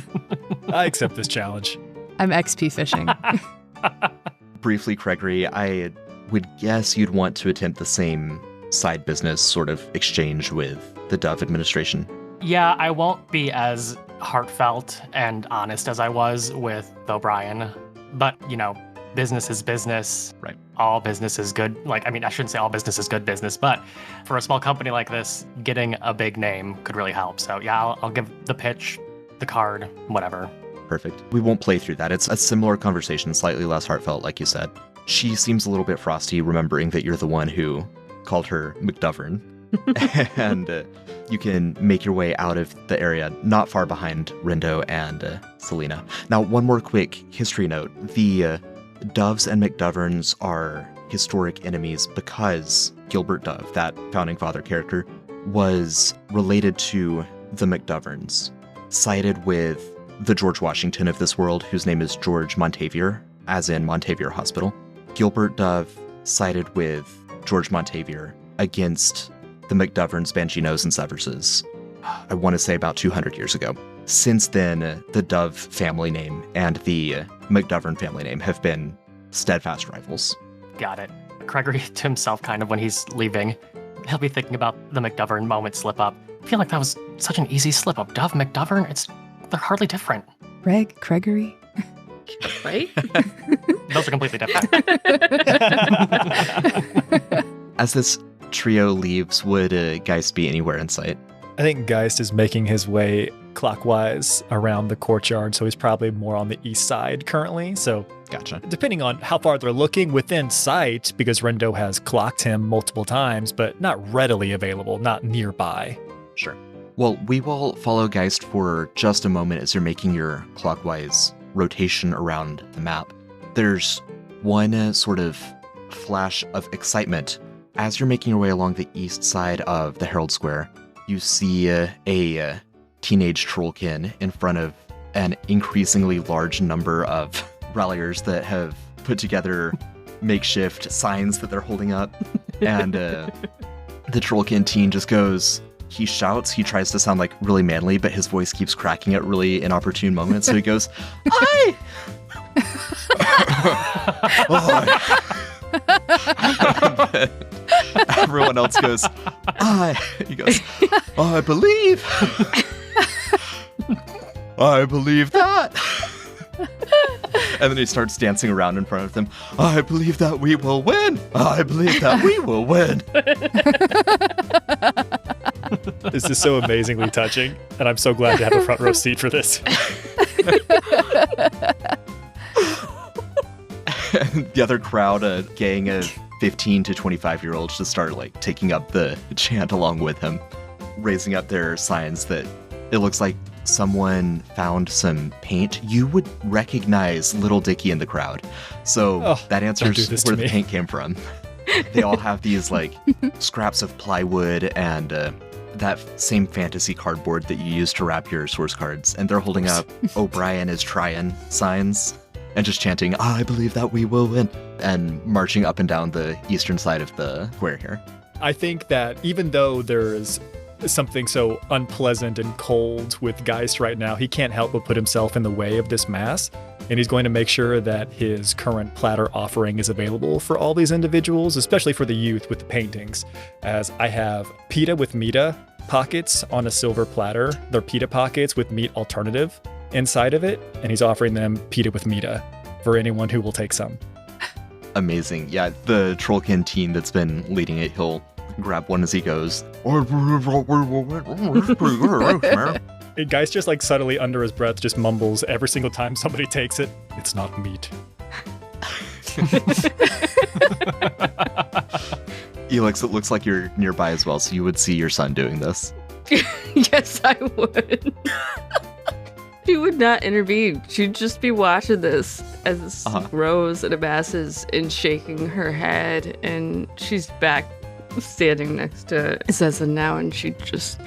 I accept this challenge. I'm XP fishing. Briefly, Gregory, I would guess you'd want to attempt the same side business sort of exchange with the Dove administration. Yeah, I won't be as heartfelt and honest as I was with O'Brien. But, business is business. Right. All business is good. I shouldn't say all business is good business, but for a small company like this, getting a big name could really help. So yeah, I'll give the pitch, the card, whatever. Perfect. We won't play through that. It's a similar conversation, slightly less heartfelt, like you said. She seems a little bit frosty, remembering that you're the one who called her McDovern. And you can make your way out of the area, not far behind Rindo and Selena. Now, one more quick history note. The Doves and McDoverns are historic enemies because Gilbert Dove, that founding father character, was related to the McDoverns, sided with the George Washington of this world, whose name is George Montavier, as in Montavier Hospital. Gilbert Dove sided with George Montavier against the McDoverns, Banginos, and Severses, I want to say about 200 years ago. Since then, the Dove family name and the McDovern family name have been steadfast rivals. Got it. Gregory to himself, kind of, when he's leaving, he'll be thinking about the McDovern moment slip up. I feel like that was such an easy slip up. Dove, McDovern, they're hardly different. Gregory? Right? Those are completely different. As this trio leaves, would Geist be anywhere in sight? I think Geist is making his way clockwise around the courtyard, so he's probably more on the east side currently. So Gotcha. depending on how far they're looking within sight, because Rindo has clocked him multiple times, but not readily available, not nearby. Sure. Well, we will follow Geist for just a moment as you're making your clockwise rotation around the map. There's one sort of flash of excitement. As you're making your way along the east side of the Herald Square, you see a teenage trollkin in front of an increasingly large number of ralliers that have put together makeshift signs that they're holding up. And the trollkin teen just goes, he shouts, he tries to sound like really manly, but his voice keeps cracking at really inopportune moments. So he goes, "Hi!" Everyone else goes, "I." He goes, "I believe. I believe that." And then he starts dancing around in front of them. "I believe that we will win. I believe that we will win." This is so amazingly touching, and I'm so glad to have a front row seat for this. And the other crowd, a gang of 15 to 25-year-olds, just start like taking up the chant along with him, raising up their signs that it looks like someone found some paint. You would recognize Little Dicky in the crowd. So that answers where the paint came from. They all have these like scraps of plywood and that same fantasy cardboard that you use to wrap your source cards. And they're holding up "O'Brien is trying" signs and just chanting, "I believe that we will win," and marching up and down the eastern side of the square here. I think that even though there is something so unpleasant and cold with Geist right now, he can't help but put himself in the way of this mass. and he's going to make sure that his current platter offering is available for all these individuals, especially for the youth with the paintings, as I have pita with mita pockets on a silver platter. They're pita pockets with meat alternative inside of it, and he's offering them pita with mita for anyone who will take some. Amazing. Yeah, the troll canteen that's been leading it, he'll grab one as he goes. Geist just like subtly under his breath just mumbles every single time somebody takes it, "It's not meat." Elix, it looks like you're nearby as well, so you would see your son doing this. Yes, I would. She would not intervene. She'd just be watching this as Rose and amasses and shaking her head, and she's back standing next to Zeza now, and she just...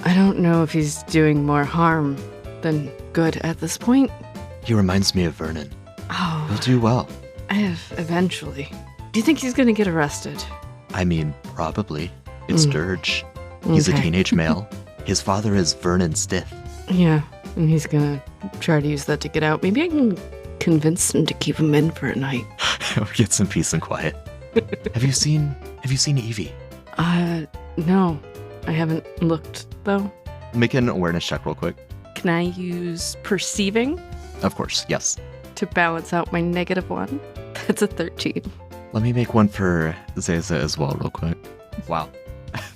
I don't know if he's doing more harm than good at this point. He reminds me of Vernon. Oh. He'll do well. Eventually. Do you think he's gonna get arrested? I mean, probably. It's Dirge. He's a teenage male. His father is Vernon Stith. Yeah, and he's gonna try to use that to get out. Maybe I can convince him to keep him in for a night. Get some peace and quiet. Have you seen Evie? No. I haven't looked, though. Make an awareness check real quick. Can I use perceiving? Of course, yes. To balance out my -1? That's a 13. Let me make one for Zeza as well real quick. Wow.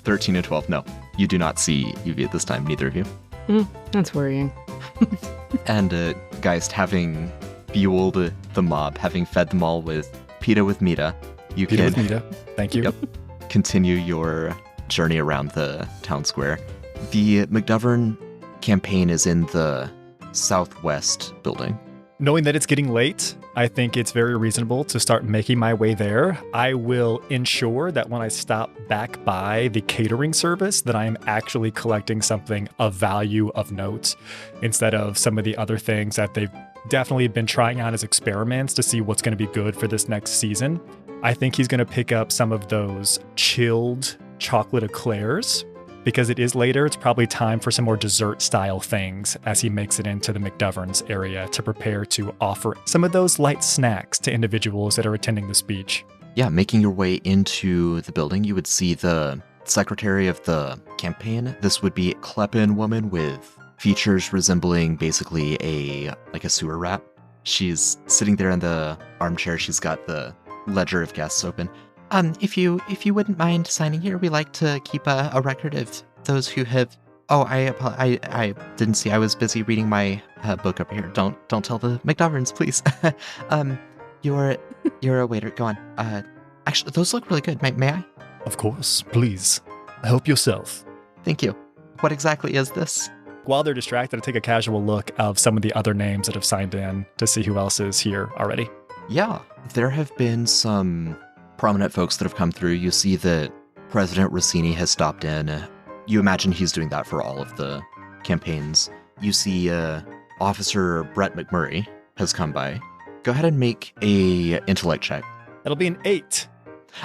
13 and 12. No, you do not see Evie at this time, neither of you. That's worrying. And Geist, having fueled the mob, having fed them all with pita with mita, you Pita can... with mita. Thank you. Yep. Continue your journey around the town square. The McDovern campaign is in the southwest building. Knowing that it's getting late, I think it's very reasonable to start making my way there. I will ensure that when I stop back by the catering service that I am actually collecting something of value of note instead of some of the other things that they've definitely been trying out as experiments to see what's going to be good for this next season. I think he's going to pick up some of those chilled chocolate eclairs. Because it is later, it's probably time for some more dessert-style things as he makes it into the McDovern's area to prepare to offer some of those light snacks to individuals that are attending the speech. Yeah, making your way into the building, you would see the secretary of the campaign. This would be a Kleppen woman with features resembling basically a sewer rat. She's sitting there in the armchair. She's got the ledger of guests open. If you wouldn't mind signing here, we like to keep a record of those who have... Oh, I didn't see. I was busy reading my book up here. Don't tell the McDoverns, please. You're a waiter. Go on. Actually, those look really good. May I? Of course, please. Help yourself. Thank you. What exactly is this? While they're distracted, I take a casual look of some of the other names that have signed in to see who else is here already. Yeah, there have been some prominent folks that have come through. You see that President Rossini has stopped in. You imagine he's doing that for all of the campaigns. You see Officer Brett McMurray has come by. Go ahead and make a intellect check. That'll be an 8.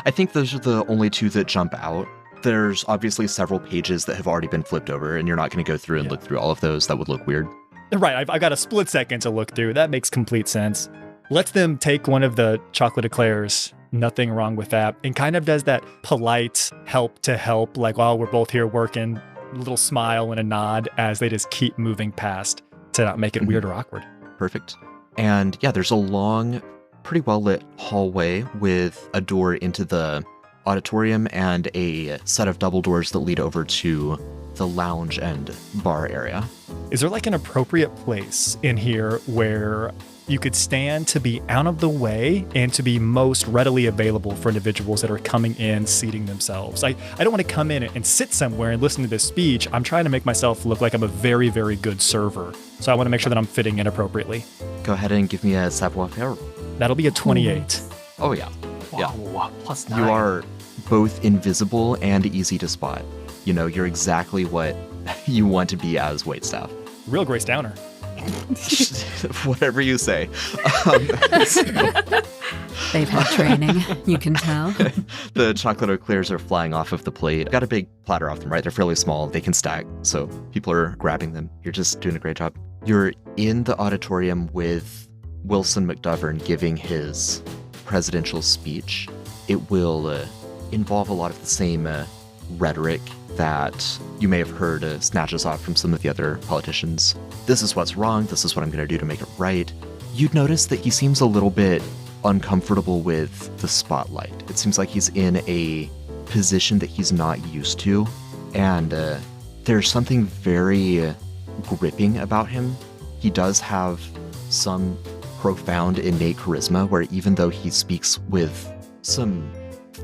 I think those are the only two that jump out. There's obviously several pages that have already been flipped over, and you're not going to go through and look through all of those. That would look weird. Right, I've got a split second to look through. That makes complete sense. Lets them take one of the chocolate eclairs. Nothing wrong with that. And kind of does that polite help to help, like while we're both here working, a little smile and a nod as they just keep moving past to not make it weird or awkward. Perfect. And yeah, there's a long, pretty well lit hallway with a door into the auditorium and a set of double doors that lead over to the lounge and bar area. Is there like an appropriate place in here where you could stand to be out of the way and to be most readily available for individuals that are coming in, seating themselves? I don't want to come in and sit somewhere and listen to this speech. I'm trying to make myself look like I'm a very, very good server. So I want to make sure that I'm fitting in appropriately. Go ahead and give me a savoir-faire. That'll be a 28. Oh, yeah. Yeah. Wow, plus 9. You are both invisible and easy to spot. You know, you're exactly what you want to be as waitstaff. Real Grace Downer. Whatever you say. They've had training, you can tell. The chocolate eclairs are flying off of the plate. Got a big platter off them, right? They're fairly small. They can stack, so people are grabbing them. You're just doing a great job. You're in the auditorium with Wilson McDovern giving his presidential speech. It will involve a lot of the same rhetoric that you may have heard snatches off from some of the other politicians. This is what's wrong. This is what I'm going to do to make it right. You'd notice that he seems a little bit uncomfortable with the spotlight. It seems like he's in a position that he's not used to, and there's something very gripping about him. He does have some profound innate charisma where even though he speaks with some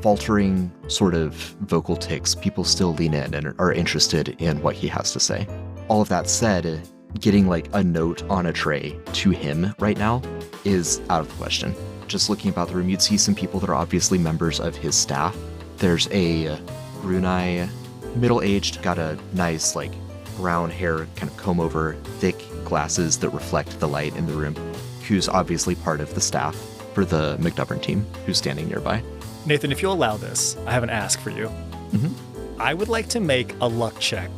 faltering sort of vocal tics, people still lean in and are interested in what he has to say. All of that said, getting like a note on a tray to him right now is out of the question. Just looking about the room, you'd see some people that are obviously members of his staff. There's a Brunei, middle-aged, got a nice like brown hair kind of comb over, thick glasses that reflect the light in the room, who's obviously part of the staff for the McDovern team, who's standing nearby. Nathan, if you'll allow this, I have an ask for you. Mm-hmm. I would like to make a luck check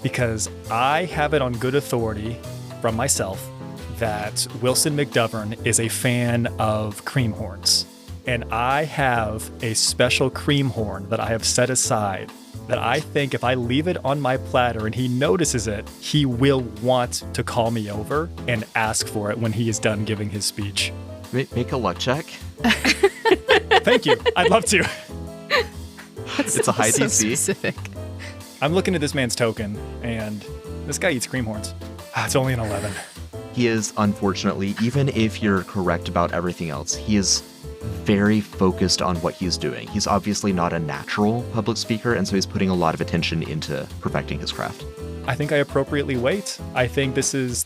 because I have it on good authority from myself that Wilson McDovern is a fan of cream horns. And I have a special cream horn that I have set aside that I think if I leave it on my platter and he notices it, he will want to call me over and ask for it when he is done giving his speech. Make a luck check. Thank you. I'd love to. It's a high so DC. Specific. I'm looking at this man's token, and this guy eats cream horns. It's only an 11. He is, unfortunately, even if you're correct about everything else, he is very focused on what he's doing. He's obviously not a natural public speaker, and so he's putting a lot of attention into perfecting his craft. I think I appropriately wait. I think this is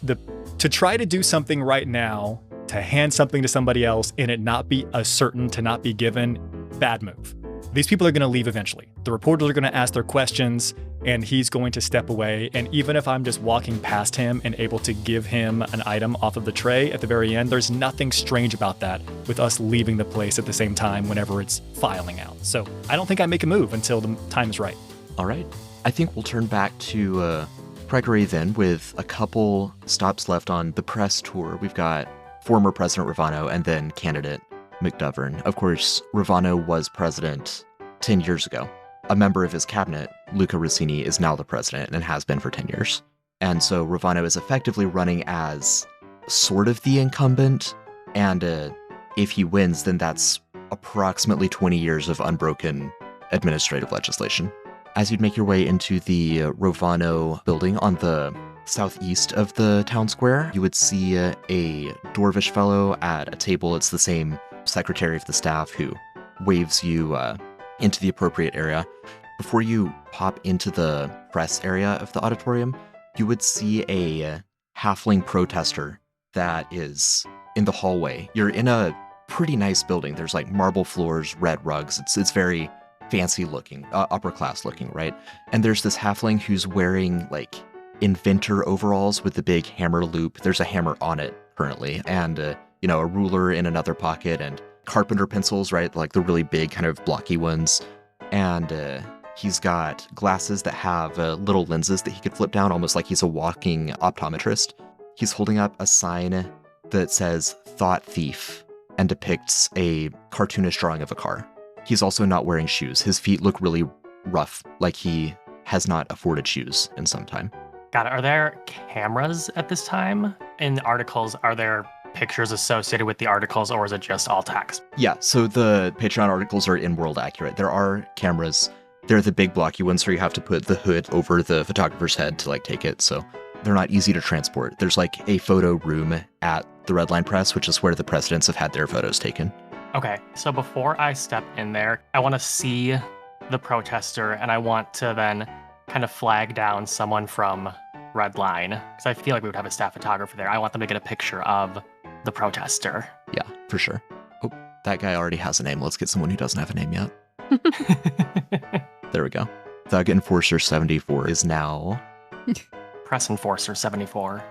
to try to do something right now, to hand something to somebody else and it not be a certain to not be given, bad move. These people are going to leave eventually. The reporters are going to ask their questions and he's going to step away. And even if I'm just walking past him and able to give him an item off of the tray at the very end, there's nothing strange about that with us leaving the place at the same time whenever it's filing out. So I don't think I make a move until the time is right. All right. I think we'll turn back to Gregory then with a couple stops left on the press tour. We've got former President Ravano and then candidate McDovern. Of course, Ravano was president 10 years ago. A member of his cabinet, Luca Rossini, is now the president and has been for 10 years. And so Ravano is effectively running as sort of the incumbent. And if he wins, then that's approximately 20 years of unbroken administrative legislation. As you'd make your way into the Ravano building on the southeast of the town square, you would see a dwarvish fellow at a table. It's the same secretary of the staff who waves you into the appropriate area. Before you pop into the press area of the auditorium, you would see a halfling protester that is in the hallway. You're in a pretty nice building. There's like marble floors, red rugs. It's very fancy looking, upper class looking, right? And there's this halfling who's wearing like inventor overalls with the big hammer loop. There's a hammer on it currently, and a ruler in another pocket, and carpenter pencils, right? Like the really big kind of blocky ones. And he's got glasses that have little lenses that he could flip down, almost like he's a walking optometrist. He's holding up a sign that says Thought Thief and depicts a cartoonish drawing of a car. He's also not wearing shoes. His feet look really rough, like he has not afforded shoes in some time. Got it. Are there cameras at this time? In the articles, are there pictures associated with the articles, or is it just all text? Yeah, so the Patreon articles are in-world accurate. There are cameras. They're the big blocky ones where you have to put the hood over the photographer's head to like take it, so they're not easy to transport. There's like a photo room at the Red Line Press, which is where the presidents have had their photos taken. Okay, so before I step in there, I want to see the protester, and I want to then kind of flag down someone from Red Line, because I feel like we would have a staff photographer there. I want them to get a picture of the protester. Yeah, for sure. Oh, that guy already has a name. Let's get someone who doesn't have a name yet. There we go. Thug Enforcer 74 is now Press Enforcer 74.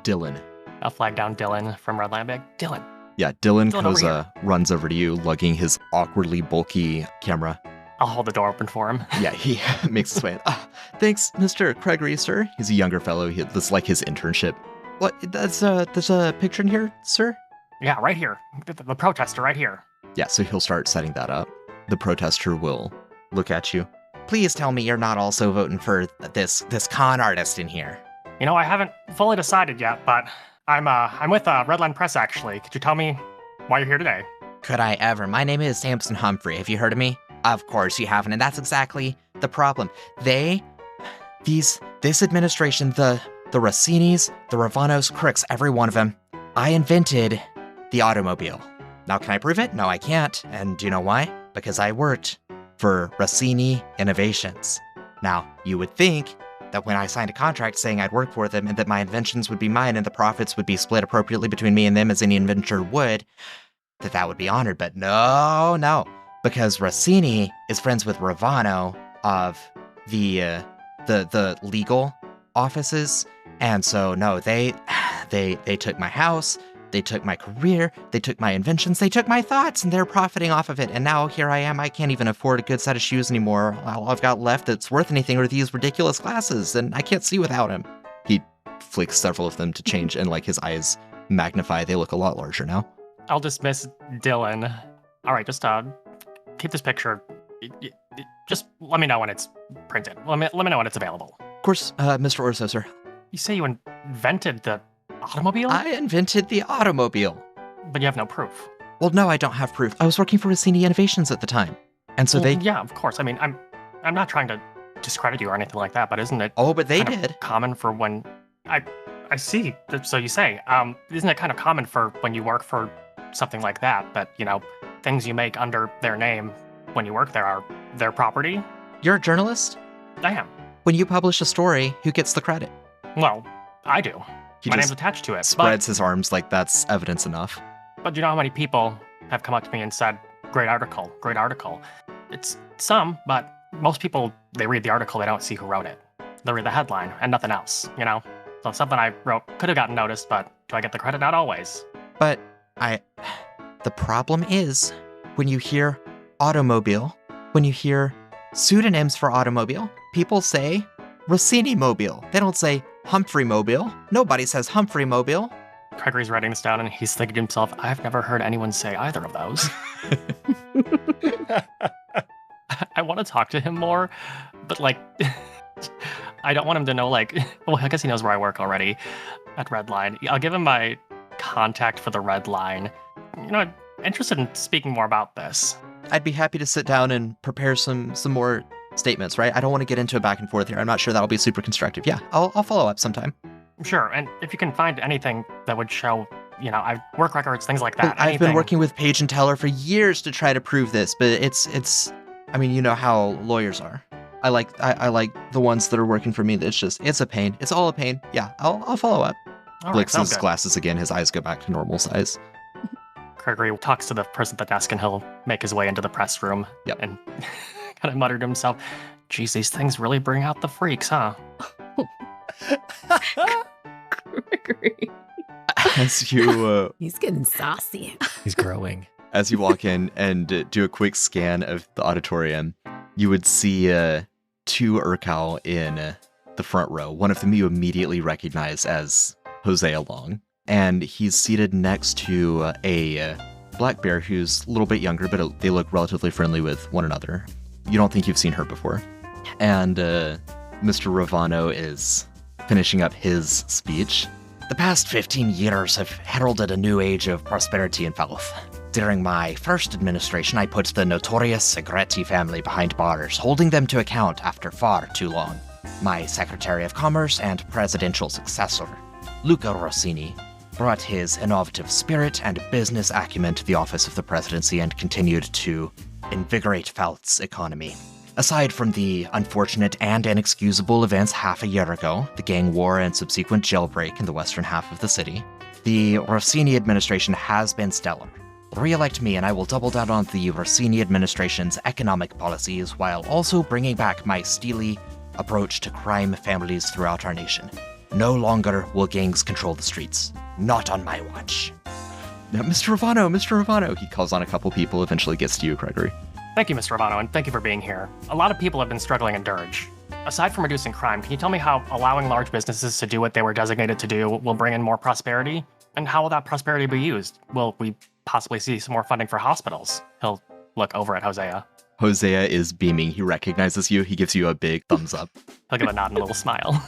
Dylan. I'll flag down Dylan from Red Line. Big Dylan. Yeah, Dylan Dylan over Koza runs over to you, lugging his awkwardly bulky camera. I'll hold the door open for him. Yeah, he makes his way in. Thanks, Mr. Gregory, sir. He's a younger fellow. That's like his internship. What? There's a picture in here, sir? Yeah, right here. The protester right here. Yeah, so he'll start setting that up. The protester will look at you. Please tell me you're not also voting for this con artist in here. You know, I haven't fully decided yet, but I'm with Redline Press, actually. Could you tell me why you're here today? Could I ever? My name is Samson Humphrey. Have you heard of me? Of course you haven't, and that's exactly the problem. This administration, the Rossinis, the Ravanos, crooks, every one of them, I invented the automobile. Now, can I prove it? No, I can't. And do you know why? Because I worked for Rossini Innovations. Now, you would think that when I signed a contract saying I'd work for them and that my inventions would be mine and the profits would be split appropriately between me and them as any inventor would, that would be honored. But no. Because Rossini is friends with Ravano of the legal offices. And so, no, they took my house, they took my career, they took my inventions, they took my thoughts, and they're profiting off of it. And now here I am, I can't even afford a good set of shoes anymore. All I've got left that's worth anything are these ridiculous glasses, and I can't see without them. He flicks several of them to change, and like his eyes magnify, they look a lot larger now. I'll dismiss Dylan. All right, just keep this picture. Just let me know when it's printed. Let me know when it's available. Of course, Mr. Orso, sir. You say you invented the automobile? I invented the automobile. But you have no proof. Well, no, I don't have proof. I was working for Rossini Innovations at the time. And so Yeah, of course. I mean, I'm not trying to discredit you or anything like that, but isn't it... Oh, but they did. ...common for when... I see. So you say. Isn't it kind of common for when you work for something like that, you know, things you make under their name when you work there are their property? You're a journalist? I am. When you publish a story, who gets the credit? Well, I do. He My just name's attached to it. Spreads his arms like that's evidence enough. But you know how many people have come up to me and said, great article, great article. It's some, but most people, they read the article, they don't see who wrote it. They read the headline and nothing else, you know? So something I wrote could have gotten noticed, but do I get the credit? Not always. But the problem is, when you hear automobile, when you hear pseudonyms for automobile, people say Rossini Mobile. They don't say Humphrey Mobile. Nobody says Humphrey Mobile. Gregory's writing this down and he's thinking to himself, I've never heard anyone say either of those. I want to talk to him more, but like, I don't want him to know, like, well, I guess he knows where I work already at Redline. I'll give him my contact for the Redline. You know, I'm interested in speaking more about this. I'd be happy to sit down and prepare some more statements, right? I don't want to get into a back and forth here. I'm not sure that'll be super constructive. Yeah, I'll follow up sometime. Sure, and if you can find anything that would show, you know, work records, things like that. I've been working with Page and Teller for years to try to prove this, but it's I mean, you know how lawyers are. I like the ones that are working for me. It's a pain. It's all a pain. Yeah, I'll follow up. Blicks his glasses again. His eyes go back to normal size. Gregory talks to the person at the desk and he'll make his way into the press room. Yep. And kind of muttered to himself, geez, these things really bring out the freaks, huh? Gregory. As you... He's getting saucy. He's growing. As you walk in and do a quick scan of the auditorium, you would see two Urkal in the front row. One of them you immediately recognize as Hosea Long. And he's seated next to a black bear who's a little bit younger, but they look relatively friendly with one another. You don't think you've seen her before. And Mr. Ravano is finishing up his speech. The past 15 years have heralded a new age of prosperity and wealth. During my first administration, I put the notorious Segretti family behind bars, holding them to account after far too long. My Secretary of Commerce and presidential successor, Luca Rossini, brought his innovative spirit and business acumen to the office of the presidency and continued to invigorate Pfalz's economy. Aside from the unfortunate and inexcusable events half a year ago, the gang war and subsequent jailbreak in the western half of the city, the Rossini administration has been stellar. Re-elect me and I will double down on the Rossini administration's economic policies while also bringing back my steely approach to crime families throughout our nation. No longer will gangs control the streets. Not on my watch. Now, Mr. Ravano, he calls on a couple people, eventually gets to you, Gregory. Thank you, Mr. Ravano, and thank you for being here. A lot of people have been struggling in Dirge. Aside from reducing crime, can you tell me how allowing large businesses to do what they were designated to do will bring in more prosperity? And how will that prosperity be used? Will we possibly see some more funding for hospitals? He'll look over at Hosea. Hosea is beaming. He recognizes you. He gives you a big thumbs up. He'll give a nod and a little smile.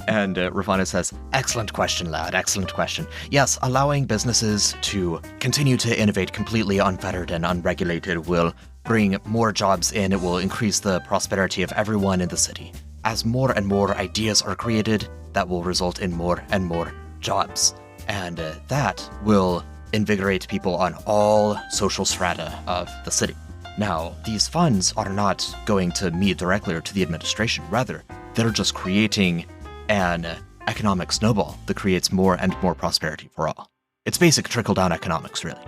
And Ravana says, Excellent question, lad. Excellent question. Yes, allowing businesses to continue to innovate completely unfettered and unregulated will bring more jobs in. It will increase the prosperity of everyone in the city. As more and more ideas are created, that will result in more and more jobs. And that will invigorate people on all social strata of the city. Now, these funds are not going to me directly or to the administration. Rather, they're just creating an economic snowball that creates more and more prosperity for all. It's basic trickle-down economics, really.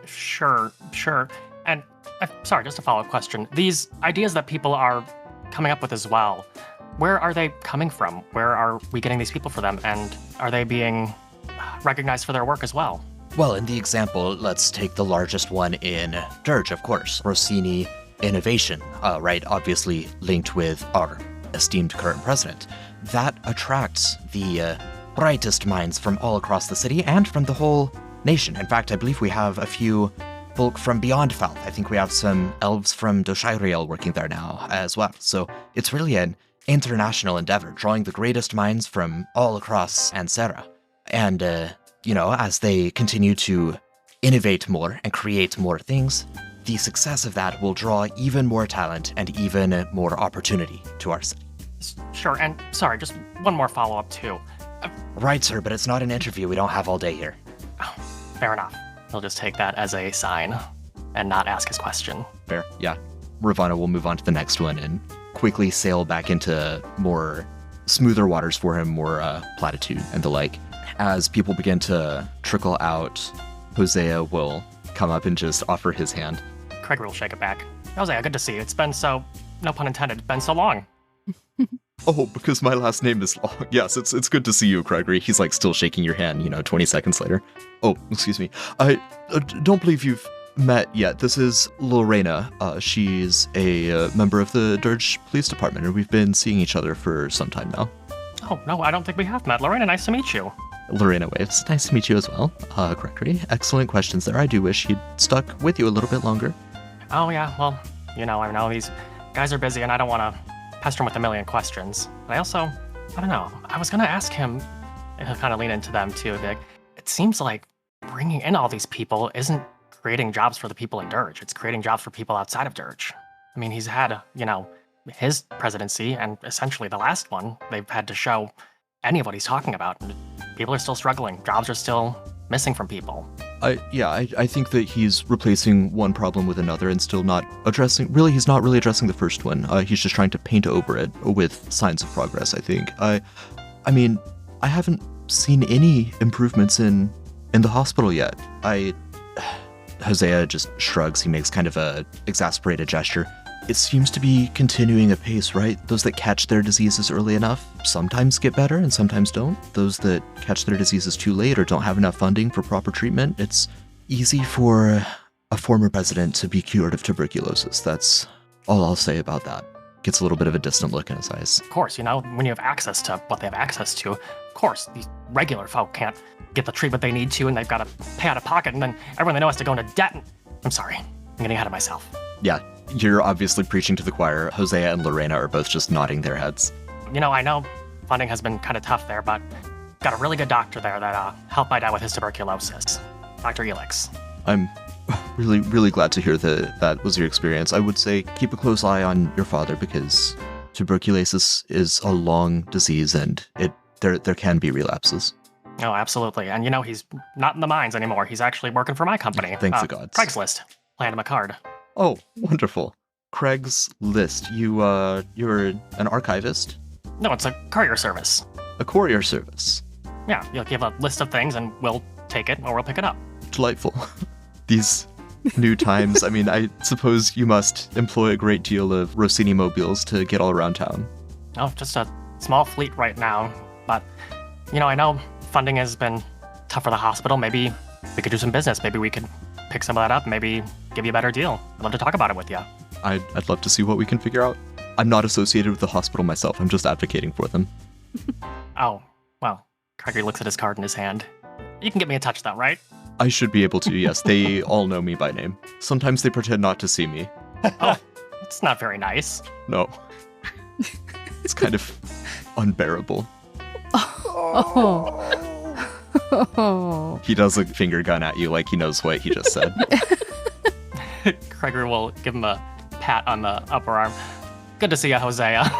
Sure. And, sorry, just a follow-up question. These ideas that people are coming up with as well, where are they coming from? Where are we getting these people for them? And are they being recognized for their work as well? Well, in the example, let's take the largest one in Dirge, of course. Rossini Innovation, right? Obviously linked with our esteemed current president. That attracts the brightest minds from all across the city and from the whole nation. In fact, I believe we have a few folk from beyond Falth. I think we have some elves from Doshairiel working there now as well. So it's really an international endeavor, drawing the greatest minds from all across Ansera. And, as they continue to innovate more and create more things, the success of that will draw even more talent and even more opportunity to our city. Sure, and sorry, just one more follow-up too. Right, sir, but it's not an interview. We don't have all day here. Oh, fair enough. He'll just take that as a sign and not ask his question. fair, yeah. Ravana will move on to the next one and quickly sail back into more smoother waters for him, more platitude and the like. As people begin to trickle out, Hosea will come up and just offer his hand. Craig will shake it back. Hosea, good to see you. It's been so, no pun intended, been so long. Oh, because my last name is long. Yes, it's good to see you, Gregory. He's like still shaking your hand, 20 seconds later. Oh, excuse me. I don't believe you've met yet. This is Lorena. She's a member of the Dirge Police Department, and we've been seeing each other for some time now. Oh, no, I don't think we have met. Lorena, nice to meet you. Lorena waves. Nice to meet you as well. Gregory, excellent questions there. I do wish he'd stuck with you a little bit longer. Oh, yeah, well, I know these guys are busy, and I don't want to pester him with a million questions. But I don't know. I was going to ask him, and he'll kind of lean into them too. Like, it seems like bringing in all these people isn't creating jobs for the people in Dirge. It's creating jobs for people outside of Dirge. I mean, he's had, his presidency, and essentially the last one, they've had to show any of what he's talking about. And people are still struggling. Jobs are still missing from people. I think that he's replacing one problem with another and still not addressing, he's not really addressing the first one. He's just trying to paint over it with signs of progress, I think. I mean, I haven't seen any improvements in the hospital yet. Hosea just shrugs. He makes kind of a exasperated gesture. It seems to be continuing apace, right? Those that catch their diseases early enough sometimes get better and sometimes don't. Those that catch their diseases too late or don't have enough funding for proper treatment, it's easy for a former president to be cured of tuberculosis. That's all I'll say about that. Gets a little bit of a distant look in his eyes. Of course, when you have access to what they have access to, of course, these regular folk can't get the treatment they need to, and they've got to pay out of pocket, and then everyone they know has to go into debt. I'm sorry, I'm getting ahead of myself. Yeah, you're obviously preaching to the choir. Hosea and Lorena are both just nodding their heads. I know funding has been kind of tough there, but got a really good doctor there that helped my dad with his tuberculosis, Dr. Elix. I'm really, really glad to hear that was your experience. I would say keep a close eye on your father because tuberculosis is a long disease and there can be relapses. Oh, absolutely. And he's not in the mines anymore. He's actually working for my company. Thanks to God. Craigslist. Land him a card. Oh, wonderful. Craig's List. You're an archivist? No, it's a courier service. A courier service. Yeah, you'll give a list of things and we'll take it or we'll pick it up. Delightful. These new times, I mean, I suppose you must employ a great deal of Rossini mobiles to get all around town. Oh, just a small fleet right now. But, I know funding has been tough for the hospital. Maybe we could do some business. Maybe we could pick some of that up. Maybe give you a better deal. I'd love to talk about it with you. I'd love to see what we can figure out. I'm not associated with the hospital myself. I'm just advocating for them. Oh, well, Gregory looks at his card in his hand. You can get me in touch, though, right? I should be able to, yes. They all know me by name. Sometimes they pretend not to see me. Oh, it's not very nice. No. It's kind of unbearable. Oh. He does a finger gun at you like he knows what he just said. Gregory will give him a pat on the upper arm. Good to see you, Hosea.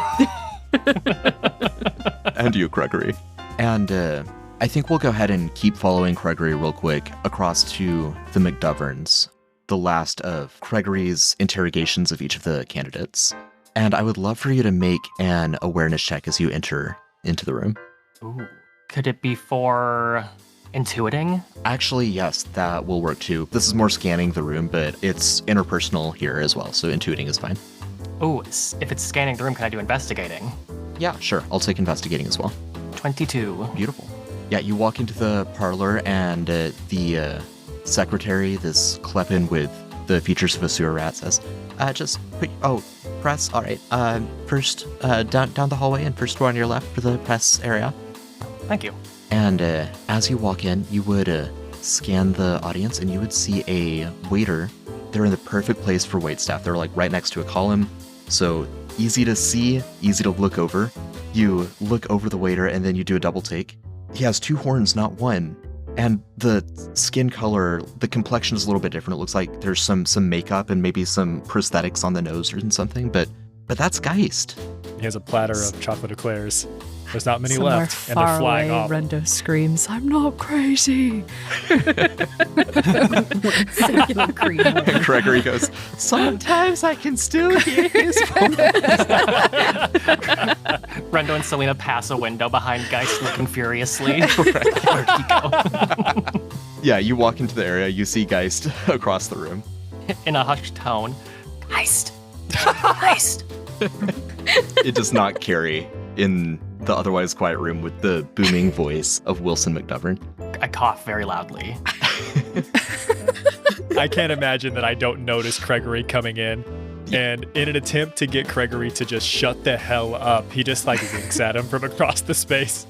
And you, Gregory. And I think we'll go ahead and keep following Gregory real quick across to the McDoverns, the last of Gregory's interrogations of each of the candidates. And I would love for you to make an awareness check as you enter into the room. Ooh, could it be for intuiting? Actually, yes, that will work too. This is more scanning the room, but it's interpersonal here as well, so intuiting is fine. Ooh, if it's scanning the room, can I do investigating? Yeah, sure. I'll take investigating as well. 22. Beautiful. Yeah, you walk into the parlor and the secretary, this Kleppen with the features of a sewer rat, says, press, all right. First, down the hallway and first door on your left for the press area. Thank you. And as you walk in, you would scan the audience and you would see a waiter. They're in the perfect place for waitstaff. They're like right next to a column, so easy to see, easy to look over. You look over the waiter and then you do a double take. He has 2 horns, not 1. And the skin color, the complexion is a little bit different. It looks like there's some makeup and maybe some prosthetics on the nose or something, but that's Geist. He has a platter of chocolate eclairs. There's not many Somewhere left, and they're flying off. Rendo screams, "I'm not crazy." Circular cream. And Gregory goes, sometimes I can still hear his voice. Rendo and Selena pass a window behind Geist looking furiously. Where'd he go? Yeah, you walk into the area, you see Geist across the room. In a hushed tone. Geist! Geist! It does not carry in the otherwise quiet room with the booming voice of Wilson McDovern. I cough very loudly. I can't imagine that I don't notice Gregory coming in. And in an attempt to get Gregory to just shut the hell up, he just like winks at him from across the space.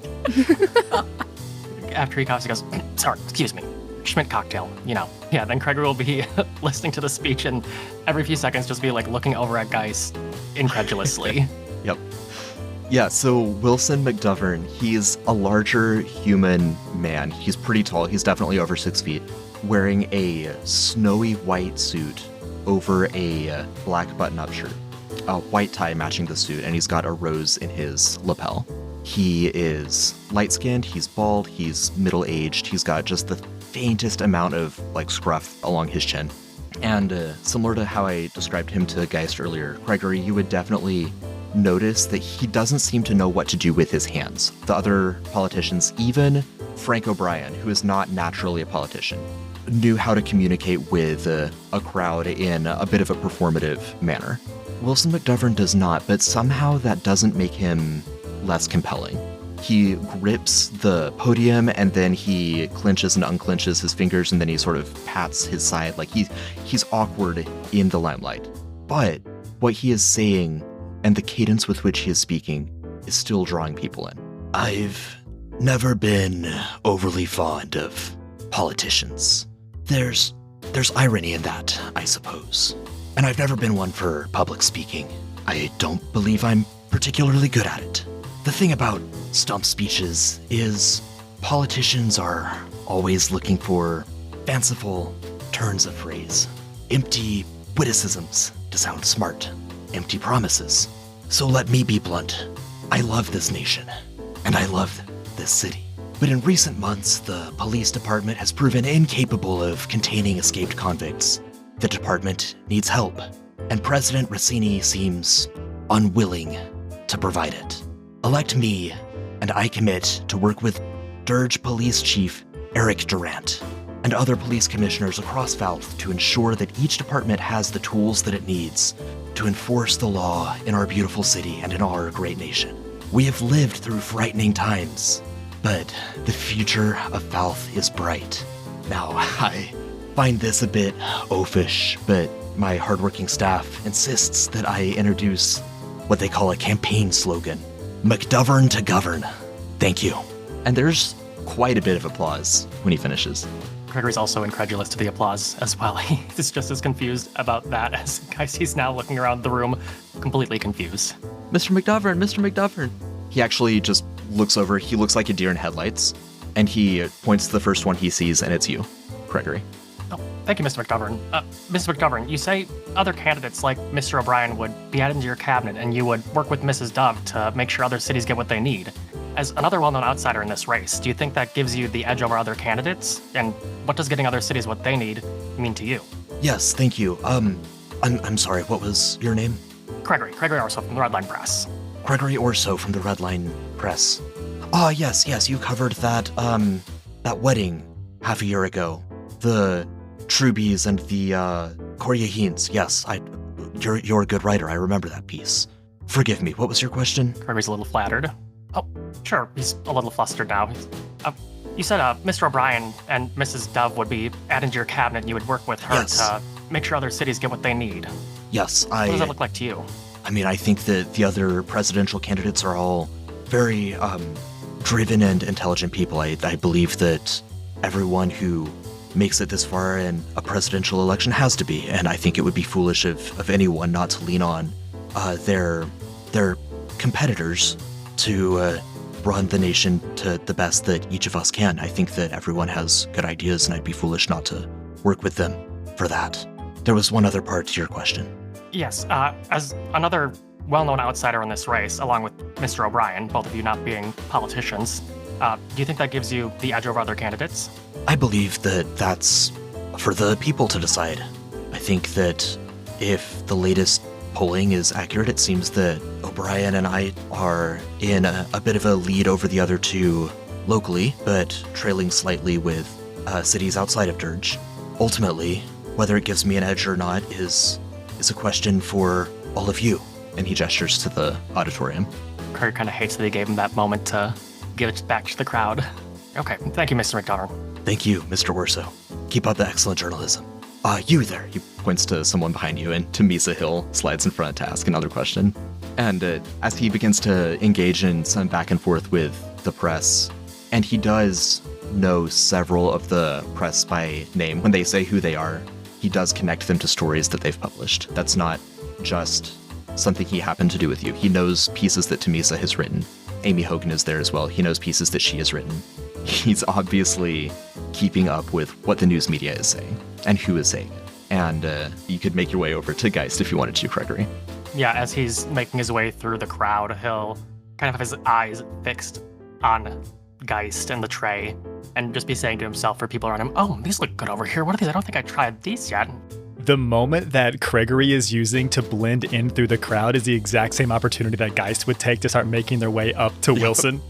After he coughs, he goes, sorry, excuse me. Schmidt cocktail, you know. Yeah, then Gregory will be listening to the speech and every few seconds just be like looking over at Geist incredulously. Yep. Yeah, so Wilson McDovern, he's a larger human man. He's pretty tall. He's definitely over 6 feet, wearing a snowy white suit over a black button-up shirt, a white tie matching the suit, and he's got a rose in his lapel. He is light-skinned, he's bald, he's middle-aged, he's got just the faintest amount of like scruff along his chin. And similar to how I described him to Geist earlier, Gregory, you would definitely notice that he doesn't seem to know what to do with his hands. The other politicians, even Frank O'Brien, who is not naturally a politician, knew how to communicate with a crowd in a bit of a performative manner. Wilson McDovern does not, but somehow that doesn't make him less compelling. He grips the podium and then he clenches and unclenches his fingers and then he sort of pats his side like he's awkward in the limelight. But what he is saying and the cadence with which he is speaking is still drawing people in. I've never been overly fond of politicians. There's irony in that, I suppose. And I've never been one for public speaking. I don't believe I'm particularly good at it. The thing about stump speeches is politicians are always looking for fanciful turns of phrase, empty witticisms to sound smart, empty promises. So let me be blunt. I love this nation, and I love this city. But in recent months, the police department has proven incapable of containing escaped convicts. The department needs help, and President Rossini seems unwilling to provide it. Elect me, and I commit to work with Dirge Police Chief Eric Durant and other police commissioners across Valve to ensure that each department has the tools that it needs to enforce the law in our beautiful city and in our great nation. We have lived through frightening times, but the future of Valve is bright. Now, I find this a bit oafish, but my hardworking staff insists that I introduce what they call a campaign slogan, McDovern to govern. Thank you. And there's quite a bit of applause when he finishes. Gregory's also incredulous to the applause as well. He's just as confused about that as guys. He's now looking around the room, completely confused. Mr. McDovern, Mr. McDovern. He actually just looks over. He looks like a deer in headlights, and he points to the first one he sees, and it's you, Gregory. Oh, thank you, Mr. McDovern. Mr. McDovern, you say other candidates like Mr. O'Brien would be added into your cabinet, and you would work with Mrs. Dove to make sure other cities get what they need. As another well-known outsider in this race, do you think that gives you the edge over other candidates? And what does getting other cities what they need mean to you? Yes, thank you. I'm sorry, what was your name? Gregory Orso from the Red Line Press. Gregory Orso from the Red Line Press. Ah, yes, you covered that wedding half a year ago. The Trubies and the Koryahines. Yes, you're a good writer. I remember that piece. Forgive me, what was your question? Gregory's a little flattered. Oh, sure, he's a little flustered now. You said Mr. O'Brien and Mrs. Dove would be added to your cabinet and you would work with her to make sure other cities get what they need. Yes, What does that look like to you? I mean, I think that the other presidential candidates are all very driven and intelligent people. I believe that everyone who makes it this far in a presidential election has to be, and I think it would be foolish of anyone not to lean on their competitors to run the nation to the best that each of us can. I think that everyone has good ideas, and I'd be foolish not to work with them for that. There was one other part to your question. Yes, as another well-known outsider in this race, along with Mr. O'Brien, both of you not being politicians, do you think that gives you the edge over other candidates? I believe that that's for the people to decide. I think that if the latest polling is accurate, it seems that O'Brien and I are in a bit of a lead over the other two locally, but trailing slightly with cities outside of Dirge. Ultimately, whether it gives me an edge or not is a question for all of you. And he gestures to the auditorium. Kirk kind of hates that he gave him that moment to give it back to the crowd. Okay, thank you, Mr. McDonald. Thank you, Mr. Warso. Keep up the excellent journalism. You there. He points to someone behind you, and Tamisa Hill slides in front to ask another question. And as he begins to engage in some back and forth with the press, and he does know several of the press by name. When they say who they are, he does connect them to stories that they've published. That's not just something he happened to do with you. He knows pieces that Tamisa has written. Amy Hogan is there as well. He knows pieces that she has written. He's obviously keeping up with what the news media is saying and who is saying it. And you could make your way over to Geist if you wanted to, Gregory. Yeah, as he's making his way through the crowd, he'll kind of have his eyes fixed on Geist and the tray and just be saying to himself for people around him, oh, these look good over here. What are these? I don't think I tried these yet. The moment that Gregory is using to blend in through the crowd is the exact same opportunity that Geist would take to start making their way up to Wilson.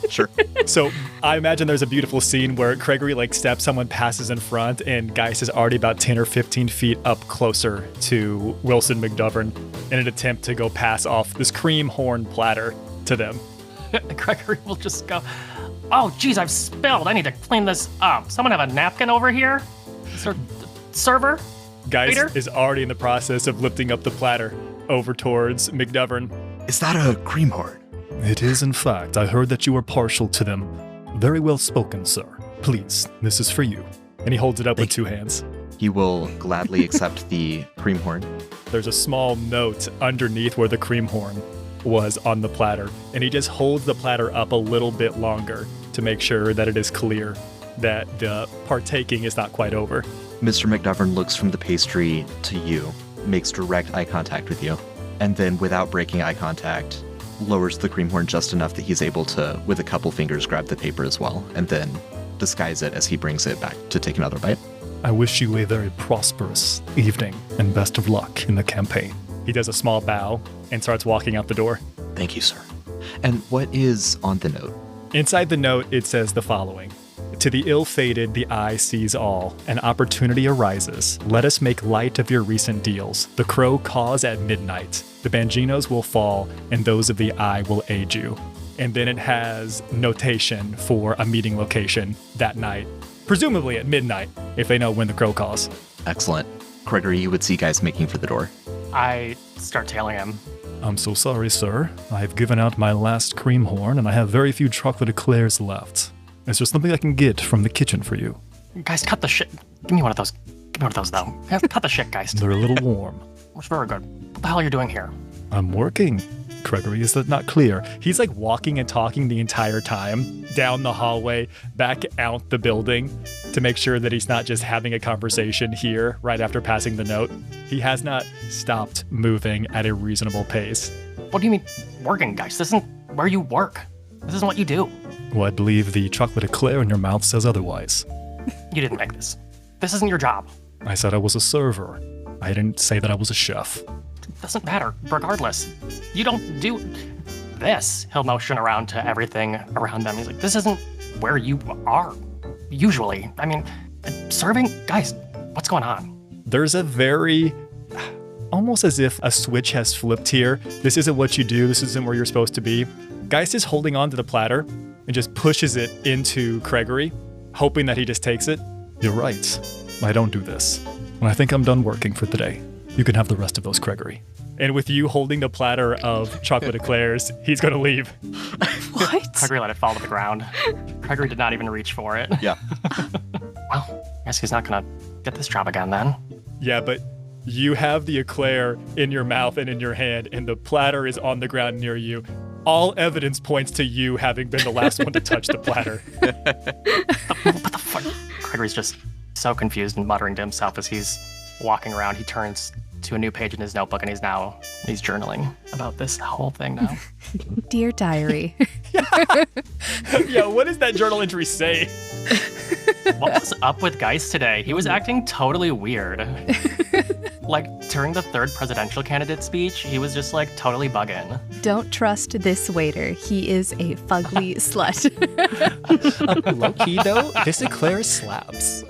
Sure. So I imagine there's a beautiful scene where Gregory steps, someone passes in front, and Geist is already about 10 or 15 feet up closer to Wilson McDovern in an attempt to go pass off this cream horn platter to them. Gregory will just go, oh, geez, I've spilled. I need to clean this up. Someone have a napkin over here? Server? Geist Waiter? is already in the process of lifting up the platter over towards McDovern. Is that a cream horn? It is, in fact. I heard that you were partial to them. Very well spoken, sir. Please, this is for you. And he holds it up with two hands. He will gladly accept the cream horn. There's a small note underneath where the cream horn was on the platter, and he just holds the platter up a little bit longer to make sure that it is clear that the partaking is not quite over. Mr. McDovern looks from the pastry to you, makes direct eye contact with you, and then without breaking eye contact, lowers the cream horn just enough that he's able to, with a couple fingers, grab the paper as well, and then disguise it as he brings it back to take another bite. I wish you a very prosperous evening and best of luck in the campaign. He does a small bow and starts walking out the door. Thank you, sir. And what is on the note? Inside the note, it says the following. To the ill-fated, the eye sees all. An opportunity arises. Let us make light of your recent deals. The crow caws at midnight. The Banginos will fall, and those of the eye will aid you. And then it has notation for a meeting location that night presumably at midnight, if they know when the crow calls. Excellent. Gregory, you would see guys making for the door. I start tailing him. I'm so sorry, sir. I've given out my last cream horn, and I have very few chocolate eclairs left. Is there something I can get from the kitchen for you? Guys, cut the shit. Give me one of those. Give me one of those, though. Yeah, cut the shit, guys. They're a little warm. It's very good. What the hell are you doing here? I'm working. Gregory, is that not clear? He's like walking and talking the entire time, down the hallway, back out the building, to make sure that he's not just having a conversation here right after passing the note. He has not stopped moving at a reasonable pace. What do you mean, working, guys? This isn't where you work. This isn't what you do. Well, I believe the chocolate eclair in your mouth says otherwise. You didn't make this. This isn't your job. I said I was a server. I didn't say that I was a chef. It doesn't matter, regardless. You don't do this. He'll motion around to everything around them. He's like, this isn't where you are, usually. I mean, serving? Guys, what's going on? There's a very, almost as if a switch has flipped here. This isn't what you do. This isn't where you're supposed to be. Geist is holding on to the platter and just pushes it into Gregory, hoping that he just takes it. You're right. I don't do this. When I think I'm done working for today, you can have the rest of those, Gregory. And with you holding the platter of chocolate eclairs, he's going to leave. What? Gregory let it fall to the ground. Gregory did not even reach for it. Yeah. Well, I guess he's not going to get this job again then. Yeah, but you have the eclair in your mouth and in your hand, and the platter is on the ground near you. All evidence points to you having been the last one to touch the platter. What the fuck? Gregory's just so confused and muttering to himself as he's walking around. He turns to a new page in his notebook and he's journaling about this whole thing now. Dear diary. Yeah, what does that journal entry say? What was up with Geist today? He was acting totally weird. Like, during the third presidential candidate speech, he was just, like, totally bugging. Don't trust this waiter. He is a fugly slut. Low-key, though, this eclair slaps.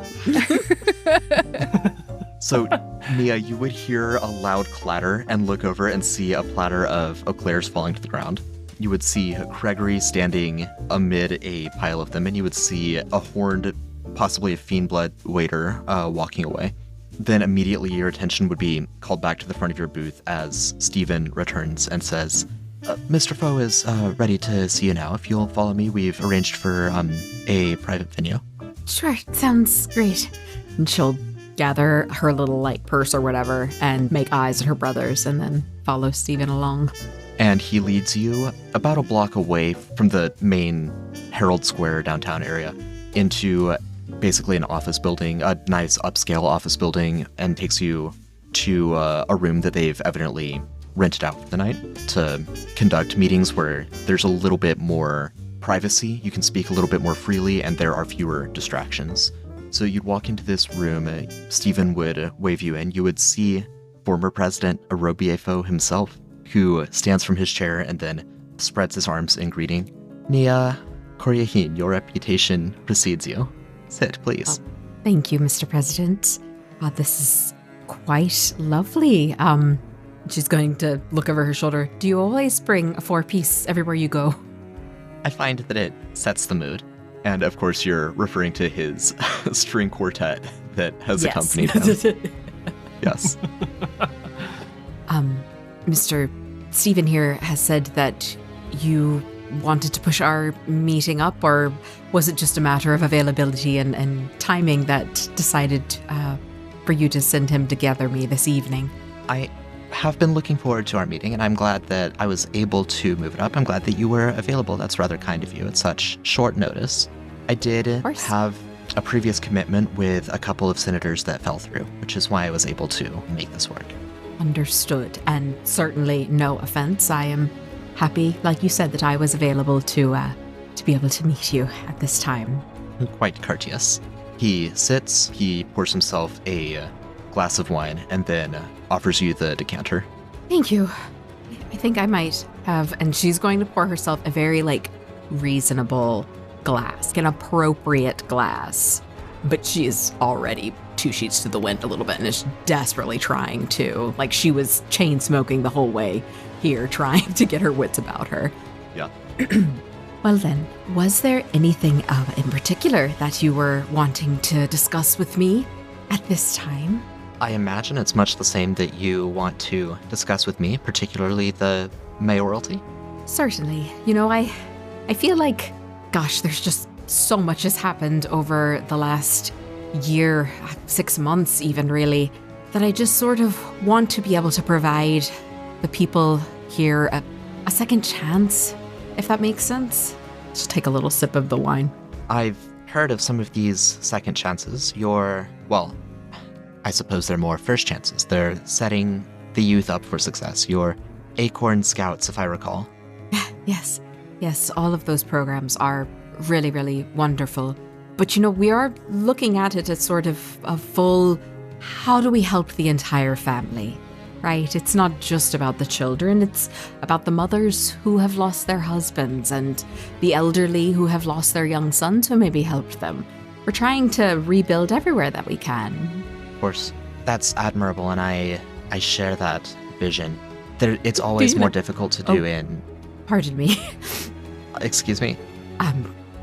So, Nia, you would hear a loud clatter and look over and see a platter of eclairs falling to the ground. You would see Gregory standing amid a pile of them, and you would see a horned, possibly a fiend-blood waiter walking away. Then immediately your attention would be called back to the front of your booth as Steven returns and says, Mr. Foe is ready to see you now. If you'll follow me, we've arranged for a private venue. Sure, sounds great. And she'll gather her little like purse or whatever and make eyes at her brothers and then follow Steven along. And he leads you about a block away from the main Herald Square downtown area into basically an office building, a nice upscale office building, and takes you to a room that they've evidently rented out for the night to conduct meetings where there's a little bit more privacy. You can speak a little bit more freely, and there are fewer distractions. So you'd walk into this room, Steven would wave you in. You would see former President Arobiefo himself, who stands from his chair and then spreads his arms in greeting. Nia Koryahin, your reputation precedes you. Sit, please. Oh, thank you, Mr. President. This is quite lovely. She's going to look over her shoulder. Do you always bring a 4-piece everywhere you go? I find that it sets the mood. And of course, you're referring to his string quartet that has accompanied him. Yes. Mr. Steven here has said that you wanted to push our meeting up, or was it just a matter of availability and timing that decided for you to send him to gather me this evening? I have been looking forward to our meeting, and I'm glad that I was able to move it up. I'm glad that you were available. That's rather kind of you at such short notice. I did have a previous commitment with a couple of senators that fell through, which is why I was able to make this work. Understood, and certainly no offense. I am happy, like you said, that I was available to be able to meet you at this time. Quite courteous. He sits, he pours himself a glass of wine, and then offers you the decanter. Thank you. I think I might have, and she's going to pour herself a very, reasonable glass, an appropriate glass. But she is already 2 sheets to the wind a little bit and is desperately trying to. She was chain smoking the whole way here, trying to get her wits about her. Yeah. Well then, was there anything in particular that you were wanting to discuss with me at this time? I imagine it's much the same that you want to discuss with me, particularly the mayoralty. Certainly. You know, I feel like, gosh, there's just so much has happened over the last year, 6 months even really, that I just sort of want to be able to provide the people here a second chance, if that makes sense. Just take a little sip of the wine. I've heard of some of these second chances. Well, I suppose they're more first chances. They're setting the youth up for success. Your Acorn Scouts, if I recall. Yes, all of those programs are really, really wonderful. But you know, we are looking at it as sort of a full, how do we help the entire family, right? It's not just about the children, it's about the mothers who have lost their husbands and the elderly who have lost their young sons who maybe helped them. We're trying to rebuild everywhere that we can. Of course, that's admirable, and I share that vision. It's always more difficult to do in... Pardon me. Excuse me?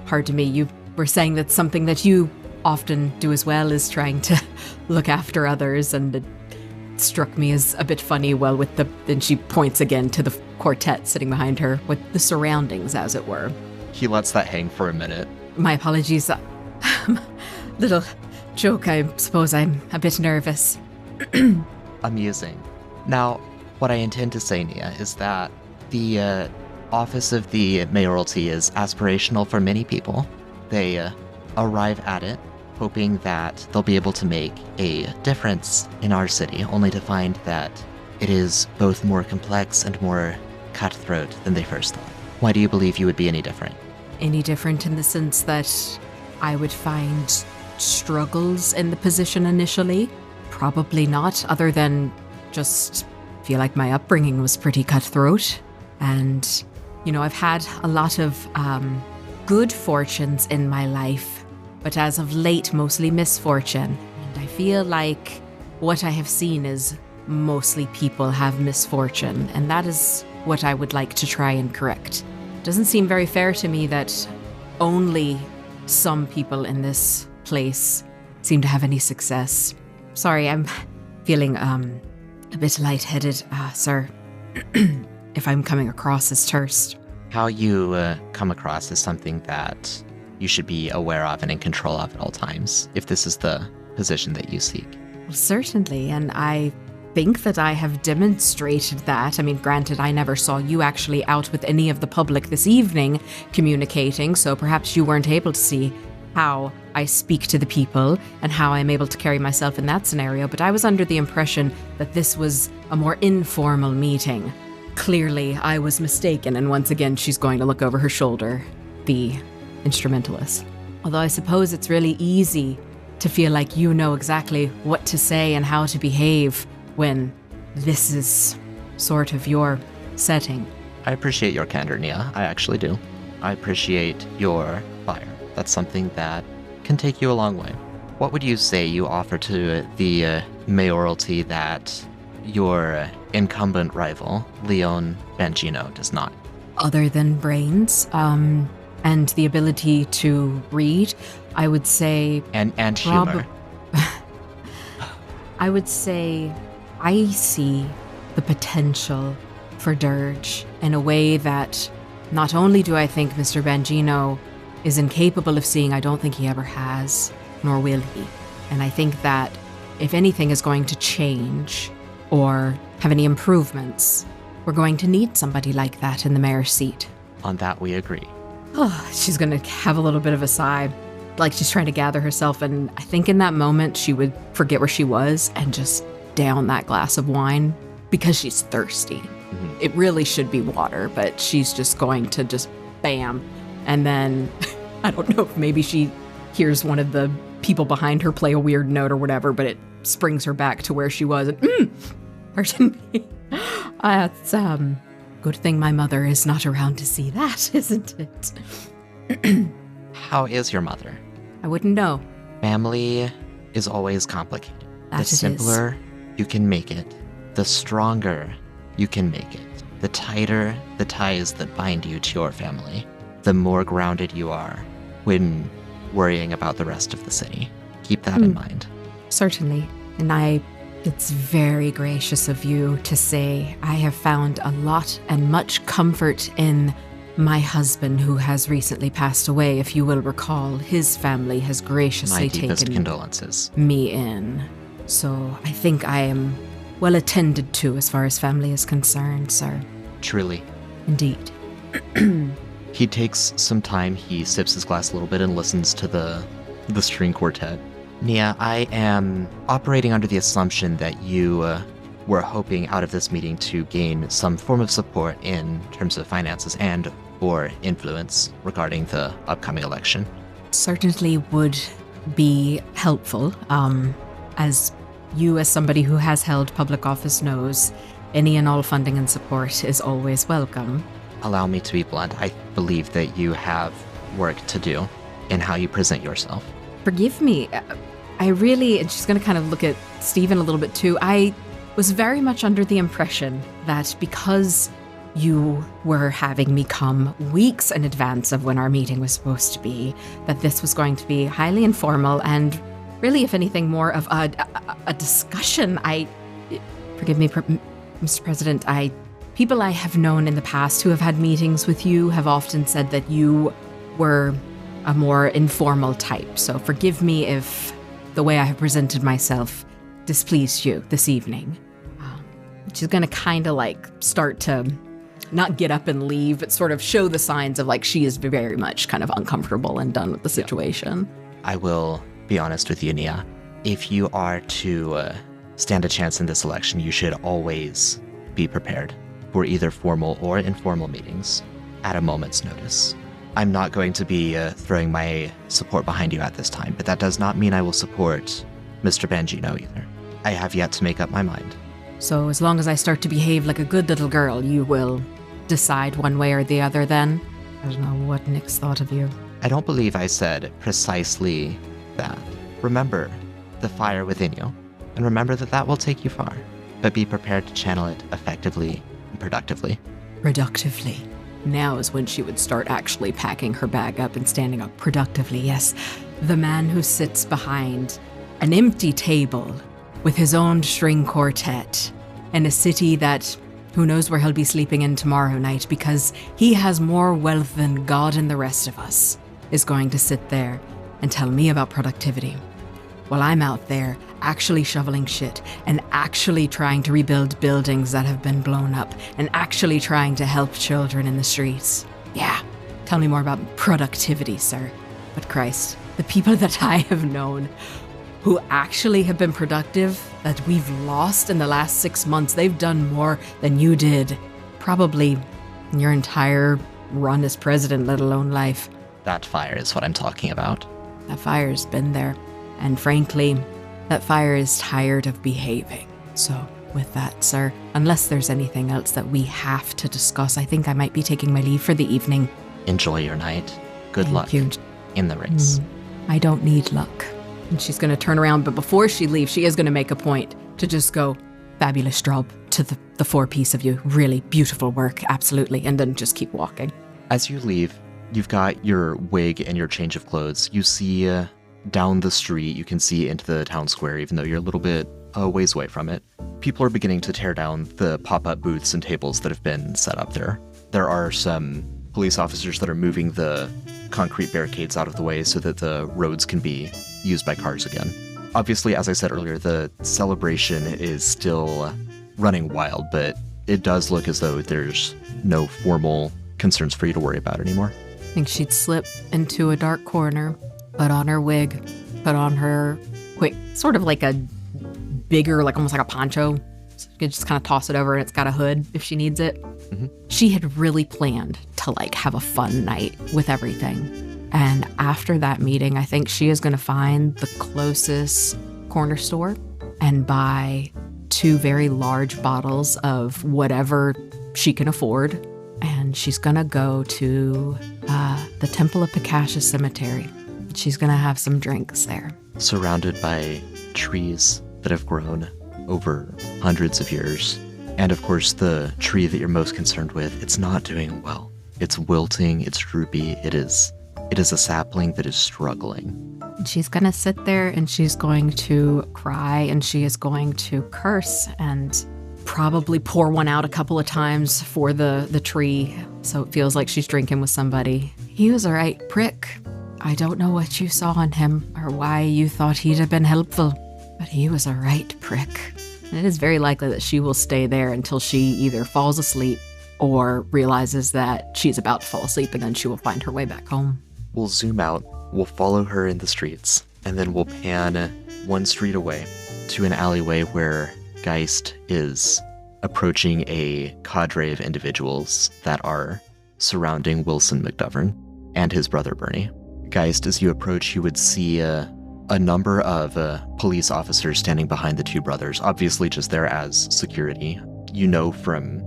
Pardon me, you were saying that something that you often do as well is trying to look after others, and it struck me as a bit funny, then she points again to the quartet sitting behind her, with the surroundings, as it were. He lets that hang for a minute. My apologies. Little joke, I suppose I'm a bit nervous. Amusing. Now, what I intend to say, Nia, is that the office of the mayoralty is aspirational for many people. They arrive at it hoping that they'll be able to make a difference in our city, only to find that it is both more complex and more cutthroat than they first thought. Why do you believe you would be any different? Any different in the sense that I would find struggles in the position initially? Probably not, other than just feel like my upbringing was pretty cutthroat. And, you know, I've had a lot of good fortunes in my life, but as of late, mostly misfortune. And I feel like what I have seen is mostly people have misfortune, and that is what I would like to try and correct. It doesn't seem very fair to me that only some people in this place seem to have any success. Sorry, I'm feeling a bit lightheaded, sir, if I'm coming across as terse. How you come across is something that you should be aware of and in control of at all times, if this is the position that you seek. Well, certainly, and I think that I have demonstrated that. I mean, granted, I never saw you actually out with any of the public this evening communicating, so perhaps you weren't able to see how I speak to the people and how I'm able to carry myself in that scenario, but I was under the impression that this was a more informal meeting. Clearly, I was mistaken, and once again, she's going to look over her shoulder, the instrumentalist. Although I suppose it's really easy to feel like you know exactly what to say and how to behave when this is sort of your setting. I appreciate your candor, Nia. I actually do. I appreciate your fire. That's something that can take you a long way. What would you say you offer to the mayoralty that your incumbent rival, Leon Bangino, does not? Other than brains, and the ability to read, I would say... And humor. I would say I see the potential for Dirge in a way that not only do I think Mr. Bangino is incapable of seeing, I don't think he ever has, nor will he. And I think that if anything is going to change or have any improvements, we're going to need somebody like that in the mayor's seat. On that we agree. Oh, she's going to have a little bit of a sigh, like she's trying to gather herself, and I think in that moment she would forget where she was and just down that glass of wine because she's thirsty. Mm-hmm. It really should be water, but she's just going to just bam. And then, I don't know if maybe she hears one of the people behind her play a weird note or whatever, but it springs her back to where she was. And, pardon me. It's, good thing my mother is not around to see that, isn't it? How is your mother? I wouldn't know. Family is always complicated. That the simpler you can make it, the stronger you can make it. The tighter the ties that bind you to your family, the more grounded you are when worrying about the rest of the city. Keep that in mind. Certainly. And it's very gracious of you to say I have found a lot and much comfort in my husband who has recently passed away. If you will recall, his family has graciously My deepest taken condolences. me in. So I think I am well attended to as far as family is concerned, sir. Truly. Indeed. He takes some time, he sips his glass a little bit and listens to the string quartet. Nia, I am operating under the assumption that you were hoping out of this meeting to gain some form of support in terms of finances and or influence regarding the upcoming election. Certainly would be helpful. As you, as somebody who has held public office, knows, any and all funding and support is always welcome. Allow me to be blunt. I believe that you have work to do in how you present yourself. Forgive me. I really, and she's going to kind of look at Stephen a little bit too. I was very much under the impression that because you were having me come weeks in advance of when our meeting was supposed to be, that this was going to be highly informal and really, if anything, more of a discussion. Forgive me, Mr. President, people I have known in the past who have had meetings with you have often said that you were a more informal type. So forgive me if the way I have presented myself displeased you this evening. She's going to kind of start to not get up and leave, but sort of show the signs of she is very much kind of uncomfortable and done with the situation. I will be honest with you, Nia. If you are to stand a chance in this election, you should always be prepared for either formal or informal meetings at a moment's notice. I'm not going to be throwing my support behind you at this time, but that does not mean I will support Mr. Bangino either. I have yet to make up my mind. So as long as I start to behave like a good little girl, you will decide one way or the other then? I don't know what Nick's thought of you. I don't believe I said precisely that. Remember the fire within you, and remember that will take you far, but be prepared to channel it effectively and productively. Productively. Now is when she would start actually packing her bag up and standing up productively, yes. The man who sits behind an empty table with his own string quartet in a city that who knows where he'll be sleeping in tomorrow night because he has more wealth than God and the rest of us is going to sit there and tell me about productivity while I'm out there actually shoveling shit and actually trying to rebuild buildings that have been blown up and actually trying to help children in the streets. Yeah, tell me more about productivity, sir. But Christ, the people that I have known who actually have been productive that we've lost in the last 6 months, they've done more than you did probably in your entire run as president, let alone life. That fire is what I'm talking about. That fire's been there. And frankly, that fire is tired of behaving. So with that, sir, unless there's anything else that we have to discuss, I think I might be taking my leave for the evening. Enjoy your night. Good Thank luck you. in the race. I don't need luck. And she's going to turn around, but before she leaves, she is going to make a point to just go, fabulous job to the four-piece of you. Really beautiful work, absolutely. And then just keep walking. As you leave, you've got your wig and your change of clothes. You see down the street, you can see into the town square, even though you're a little bit a ways away from it. People are beginning to tear down the pop-up booths and tables that have been set up there. There are some police officers that are moving the concrete barricades out of the way so that the roads can be used by cars again. Obviously, as I said earlier, the celebration is still running wild, but it does look as though there's no formal concerns for you to worry about anymore. I think she'd slip into a dark corner, put on her wig, put on her quick, sort of like a bigger, almost like a poncho. So you could just kind of toss it over and it's got a hood if she needs it. Mm-hmm. She had really planned to have a fun night with everything. And after that meeting, I think she is going to find the closest corner store and buy 2 very large bottles of whatever she can afford. And she's going to go to the Temple of Picasha Cemetery. She's going to have some drinks there. Surrounded by trees that have grown over hundreds of years. And of course, the tree that you're most concerned with, it's not doing well. It's wilting, it's droopy, it is a sapling that is struggling. She's going to sit there and she's going to cry and she is going to curse and probably pour one out a couple of times for the tree so it feels like she's drinking with somebody. He was a right prick. I don't know what you saw in him or why you thought he'd have been helpful, but he was a right prick. And it is very likely that she will stay there until she either falls asleep or realizes that she's about to fall asleep, and then she will find her way back home. We'll zoom out, we'll follow her in the streets, and then we'll pan one street away to an alleyway where Geist is approaching a cadre of individuals that are surrounding Wilson McDovern and his brother Bernie. Geist, as you approach, you would see a number of police officers standing behind the two brothers, obviously just there as security. You know from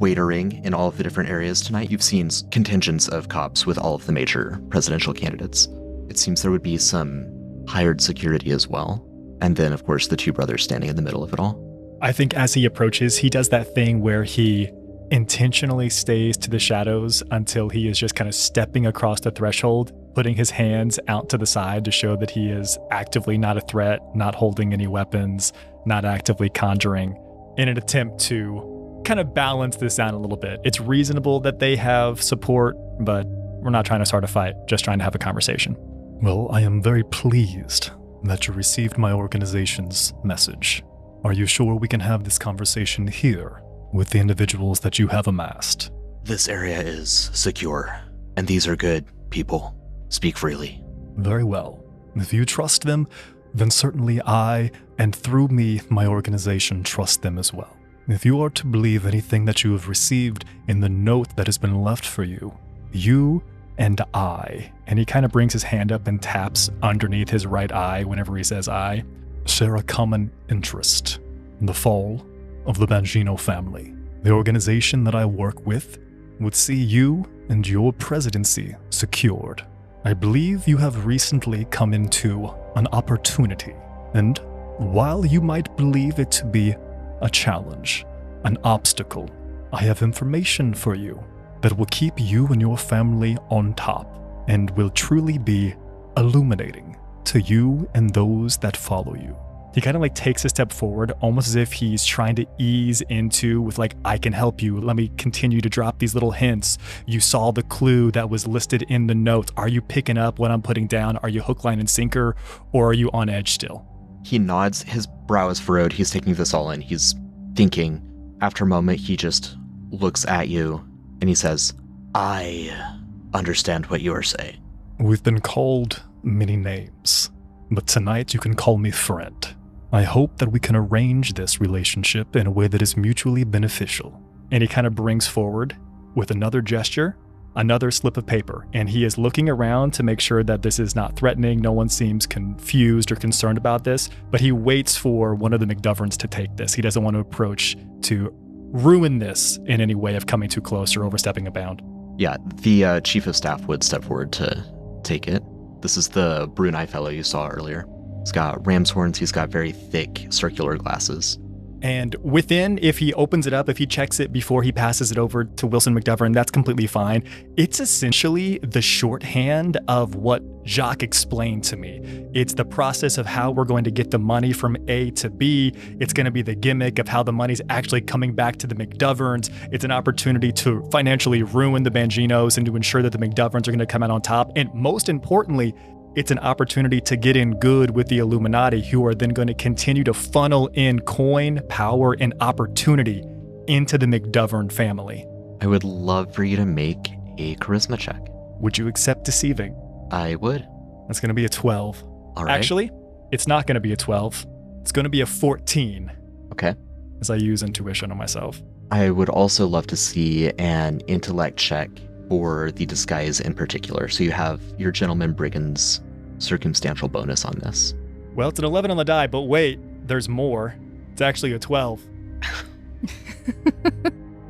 waitering in all of the different areas tonight, you've seen contingents of cops with all of the major presidential candidates. It seems there would be some hired security as well. And then, of course, the two brothers standing in the middle of it all. I think as he approaches, he does that thing where he intentionally stays to the shadows until he is just kind of stepping across the threshold, putting his hands out to the side to show that he is actively not a threat, not holding any weapons, not actively conjuring, in an attempt to kind of balance this out a little bit. It's reasonable that they have support, but we're not trying to start a fight, just trying to have a conversation. Well, I am very pleased that you received my organization's message. Are you sure we can have this conversation here with the individuals that you have amassed? This area is secure, and these are good people. Speak freely. Very well. If you trust them, then certainly I, and through me, my organization, trust them as well. If you are to believe anything that you have received in the note that has been left for you, you and I, and he kind of brings his hand up and taps underneath his right eye whenever he says I, share a common interest in the fall of the Bangino family. The organization that I work with would see you and your presidency secured. I believe you have recently come into an opportunity, and while you might believe it to be a challenge, an obstacle, I have information for you that will keep you and your family on top and will truly be illuminating to you and those that follow you. He kind of like takes a step forward, almost as if he's trying to ease into with like, I can help you. Let me continue to drop these little hints. You saw the clue that was listed in the notes. Are you picking up what I'm putting down? Are you hook, line, and sinker, or are you on edge still? He nods, his brow is furrowed, he's taking this all in, he's thinking. After a moment, he just looks at you and he says, I understand what you are saying. We've been called many names, but tonight you can call me friend. I hope that we can arrange this relationship in a way that is mutually beneficial. And he kind of brings forward, with another gesture, another slip of paper, and he is looking around to make sure that this is not threatening. No one seems confused or concerned about this, but he waits for one of the McDoverns to take this. He doesn't want to approach to ruin this in any way of coming too close or overstepping a bound. Yeah, the chief of staff would step forward to take it. This is the Brunei fellow you saw earlier. He's got ram's horns, he's got very thick circular glasses. And within, if he opens it up, if he checks it before he passes it over to Wilson McDovern, that's completely fine. It's essentially the shorthand of what Jacques explained to me. It's the process of how we're going to get the money from A to B. It's going to be the gimmick of how the money's actually coming back to the McDoverns. It's an opportunity to financially ruin the Banginos and to ensure that the McDoverns are going to come out on top. And most importantly, it's an opportunity to get in good with the Illuminati, who are then going to continue to funnel in coin, power, and opportunity into the McDovern family. I would love for you to make a charisma check. Would you accept deceiving? I would. That's going to be a 12. All right. Actually, it's not going to be a 12. It's going to be a 14. Okay. As I use intuition on myself. I would also love to see an intellect check for the disguise in particular. So you have your gentleman brigand's circumstantial bonus on this. Well, it's an 11 on the die, but wait, there's more. It's actually a 12.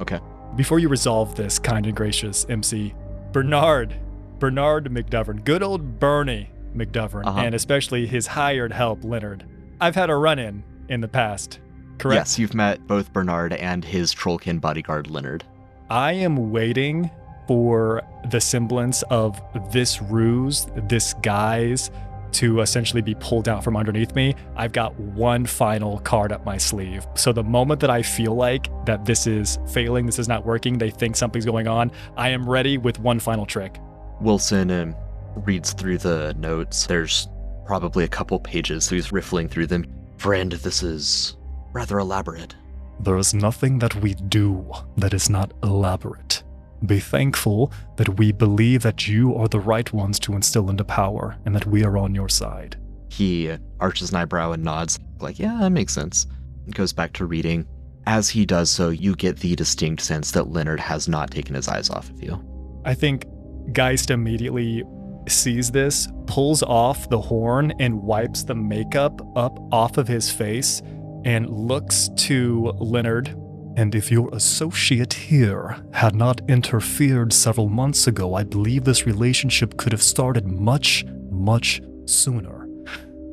Okay. Before you resolve this, kind and gracious MC, Bernard McDovern, good old Bernie McDovern, and especially his hired help, Leonard. I've had a run-in the past, correct? Yes, you've met both Bernard and his trollkin bodyguard, Leonard. I am waiting for the semblance of this ruse, this guise, to essentially be pulled out from underneath me, I've got one final card up my sleeve. So the moment that I feel like that this is failing, this is not working, they think something's going on, I am ready with one final trick. Wilson reads through the notes. There's probably a couple pages, so he's riffling through them. Friend, this is rather elaborate. There is nothing that we do that is not elaborate. Be thankful that we believe that you are the right ones to instill into power and that we are on your side. He arches an eyebrow and nods, like, yeah, that makes sense. Goes back to reading. As he does so, you get the distinct sense that Leonard has not taken his eyes off of you. I think Geist immediately sees this, pulls off the horn and wipes the makeup up off of his face and looks to Leonard. And if your associate here had not interfered several months ago, I believe this relationship could have started much, much sooner.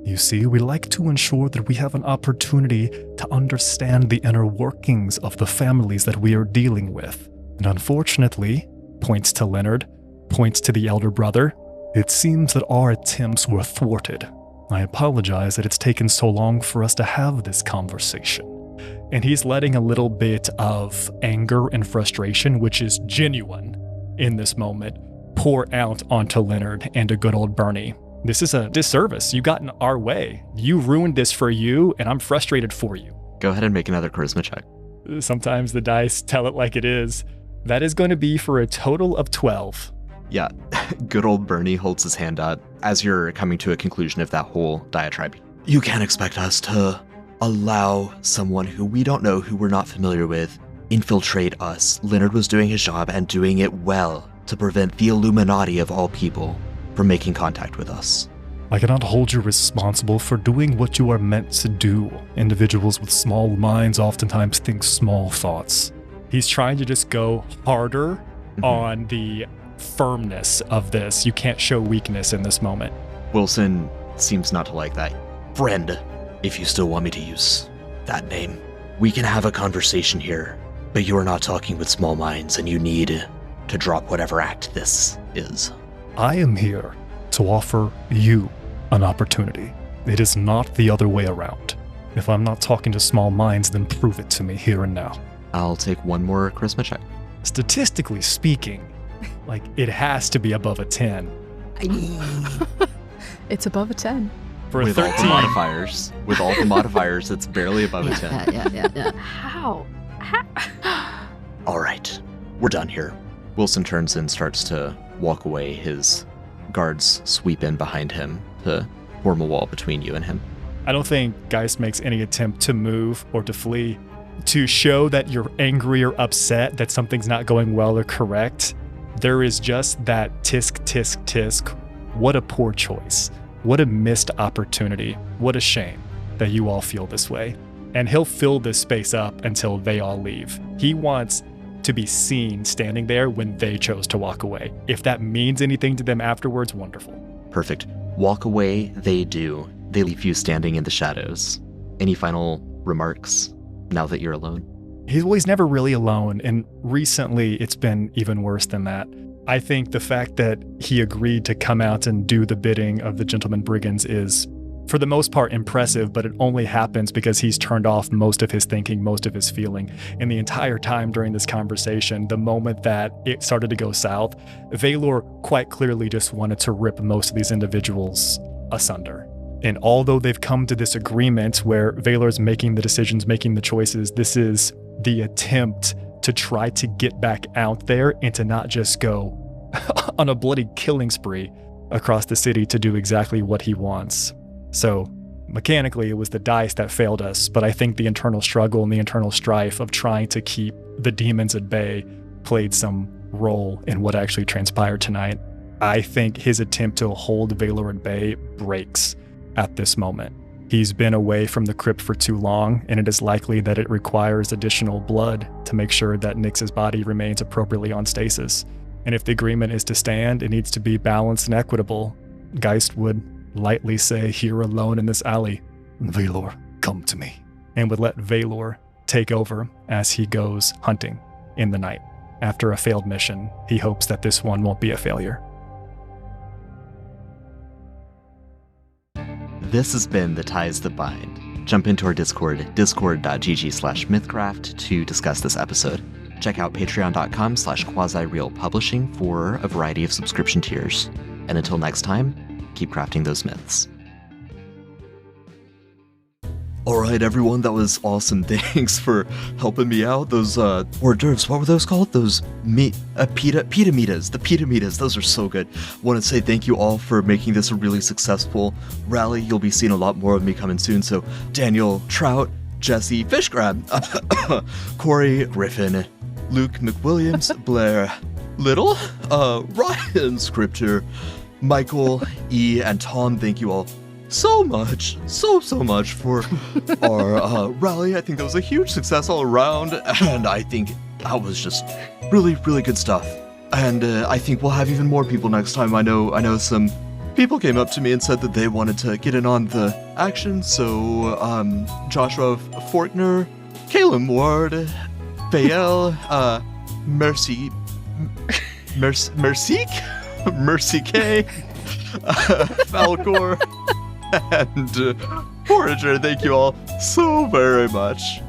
You see, we like to ensure that we have an opportunity to understand the inner workings of the families that we are dealing with. And unfortunately, points to Leonard, points to the elder brother, it seems that our attempts were thwarted. I apologize that it's taken so long for us to have this conversation. And he's letting a little bit of anger and frustration, which is genuine in this moment, pour out onto Leonard and to good old Bernie. This is a disservice. You got in our way. You ruined this for you, and I'm frustrated for you. Go ahead and make another charisma check. Sometimes the dice tell it like it is. That is going to be for a total of 12. Yeah, good old Bernie holds his hand out as you're coming to a conclusion of that whole diatribe. You can't expect us to allow someone who we don't know, who we're not familiar with, infiltrate us. Leonard was doing his job and doing it well to prevent the Illuminati of all people from making contact with us. I cannot hold you responsible for doing what you are meant to do. Individuals with small minds oftentimes think small thoughts. He's trying to just go harder on the firmness of this. You can't show weakness in this moment. Wilson seems not to like that. Friend, if you still want me to use that name, we can have a conversation here, but you are not talking with small minds and you need to drop whatever act this is. I am here to offer you an opportunity. It is not the other way around. If I'm not talking to small minds, then prove it to me here and now. I'll take one more charisma check. Statistically speaking, like, it has to be above a 10. It's above a 10. For a with 13. all the modifiers. With all the modifiers, it's barely above a 10. Yeah. How? All right, we're done here. Wilson turns and starts to walk away. His guards sweep in behind him to form a wall between you and him. I don't think Geist makes any attempt to move or to flee. To show that you're angry or upset that something's not going well or correct, there is just that tisk, tisk, tisk. What a poor choice. What a missed opportunity. What a shame that you all feel this way. And he'll fill this space up until they all leave. He wants to be seen standing there when they chose to walk away. If that means anything to them afterwards, wonderful. Perfect. Walk away, they do. They leave you standing in the shadows. Any final remarks now that you're alone? He's never really alone, and recently it's been even worse than that. I think the fact that he agreed to come out and do the bidding of the Gentleman Brigands is, for the most part, impressive, but it only happens because he's turned off most of his thinking, most of his feeling. And the entire time during this conversation, the moment that it started to go south, Valor quite clearly just wanted to rip most of these individuals asunder. And although they've come to this agreement where Valor's making the decisions, making the choices, this is the attempt to try to get back out there and to not just go on a bloody killing spree across the city to do exactly what he wants. So mechanically, it was the dice that failed us, but I think the internal struggle and the internal strife of trying to keep the demons at bay played some role in what actually transpired tonight. I think his attempt to hold Valor at bay breaks at this moment. He's been away from the crypt for too long, and it is likely that it requires additional blood to make sure that Nyx's body remains appropriately on stasis. And if the agreement is to stand, it needs to be balanced and equitable. Geist would lightly say, "Here alone in this alley." Valor, come to me. And would let Valor take over as he goes hunting in the night. after a failed mission, he hopes that this one won't be a failure. This has been The Ties That Bind. Jump into our Discord, discord.gg/mythcraft, to discuss this episode. Check out patreon.com/quasi-real-publishing for a variety of subscription tiers. And until next time, keep crafting those myths. Alright everyone, that was awesome. Thanks for helping me out. Those hors d'oeuvres, what were those called? Those pita mitas. The pita mitas, those are so good. Want to say thank you all for making this a really successful rally. You'll be seeing a lot more of me coming soon. So Daniel, Trout, Jesse, Fishgrab, Corey, Griffin, Luke McWilliams, Blair, Little, Ryan, Scripter, Michael, E, and Tom, thank you all so much for our rally. I think that was a huge success all around, and I think that was just really, really good stuff. And I think we'll have even more people next time. I know some people came up to me and said that they wanted to get in on the action, so Joshua Forkner, Caleb Ward, Fael, Mercy K, Falcor, and Forager, thank you all so very much.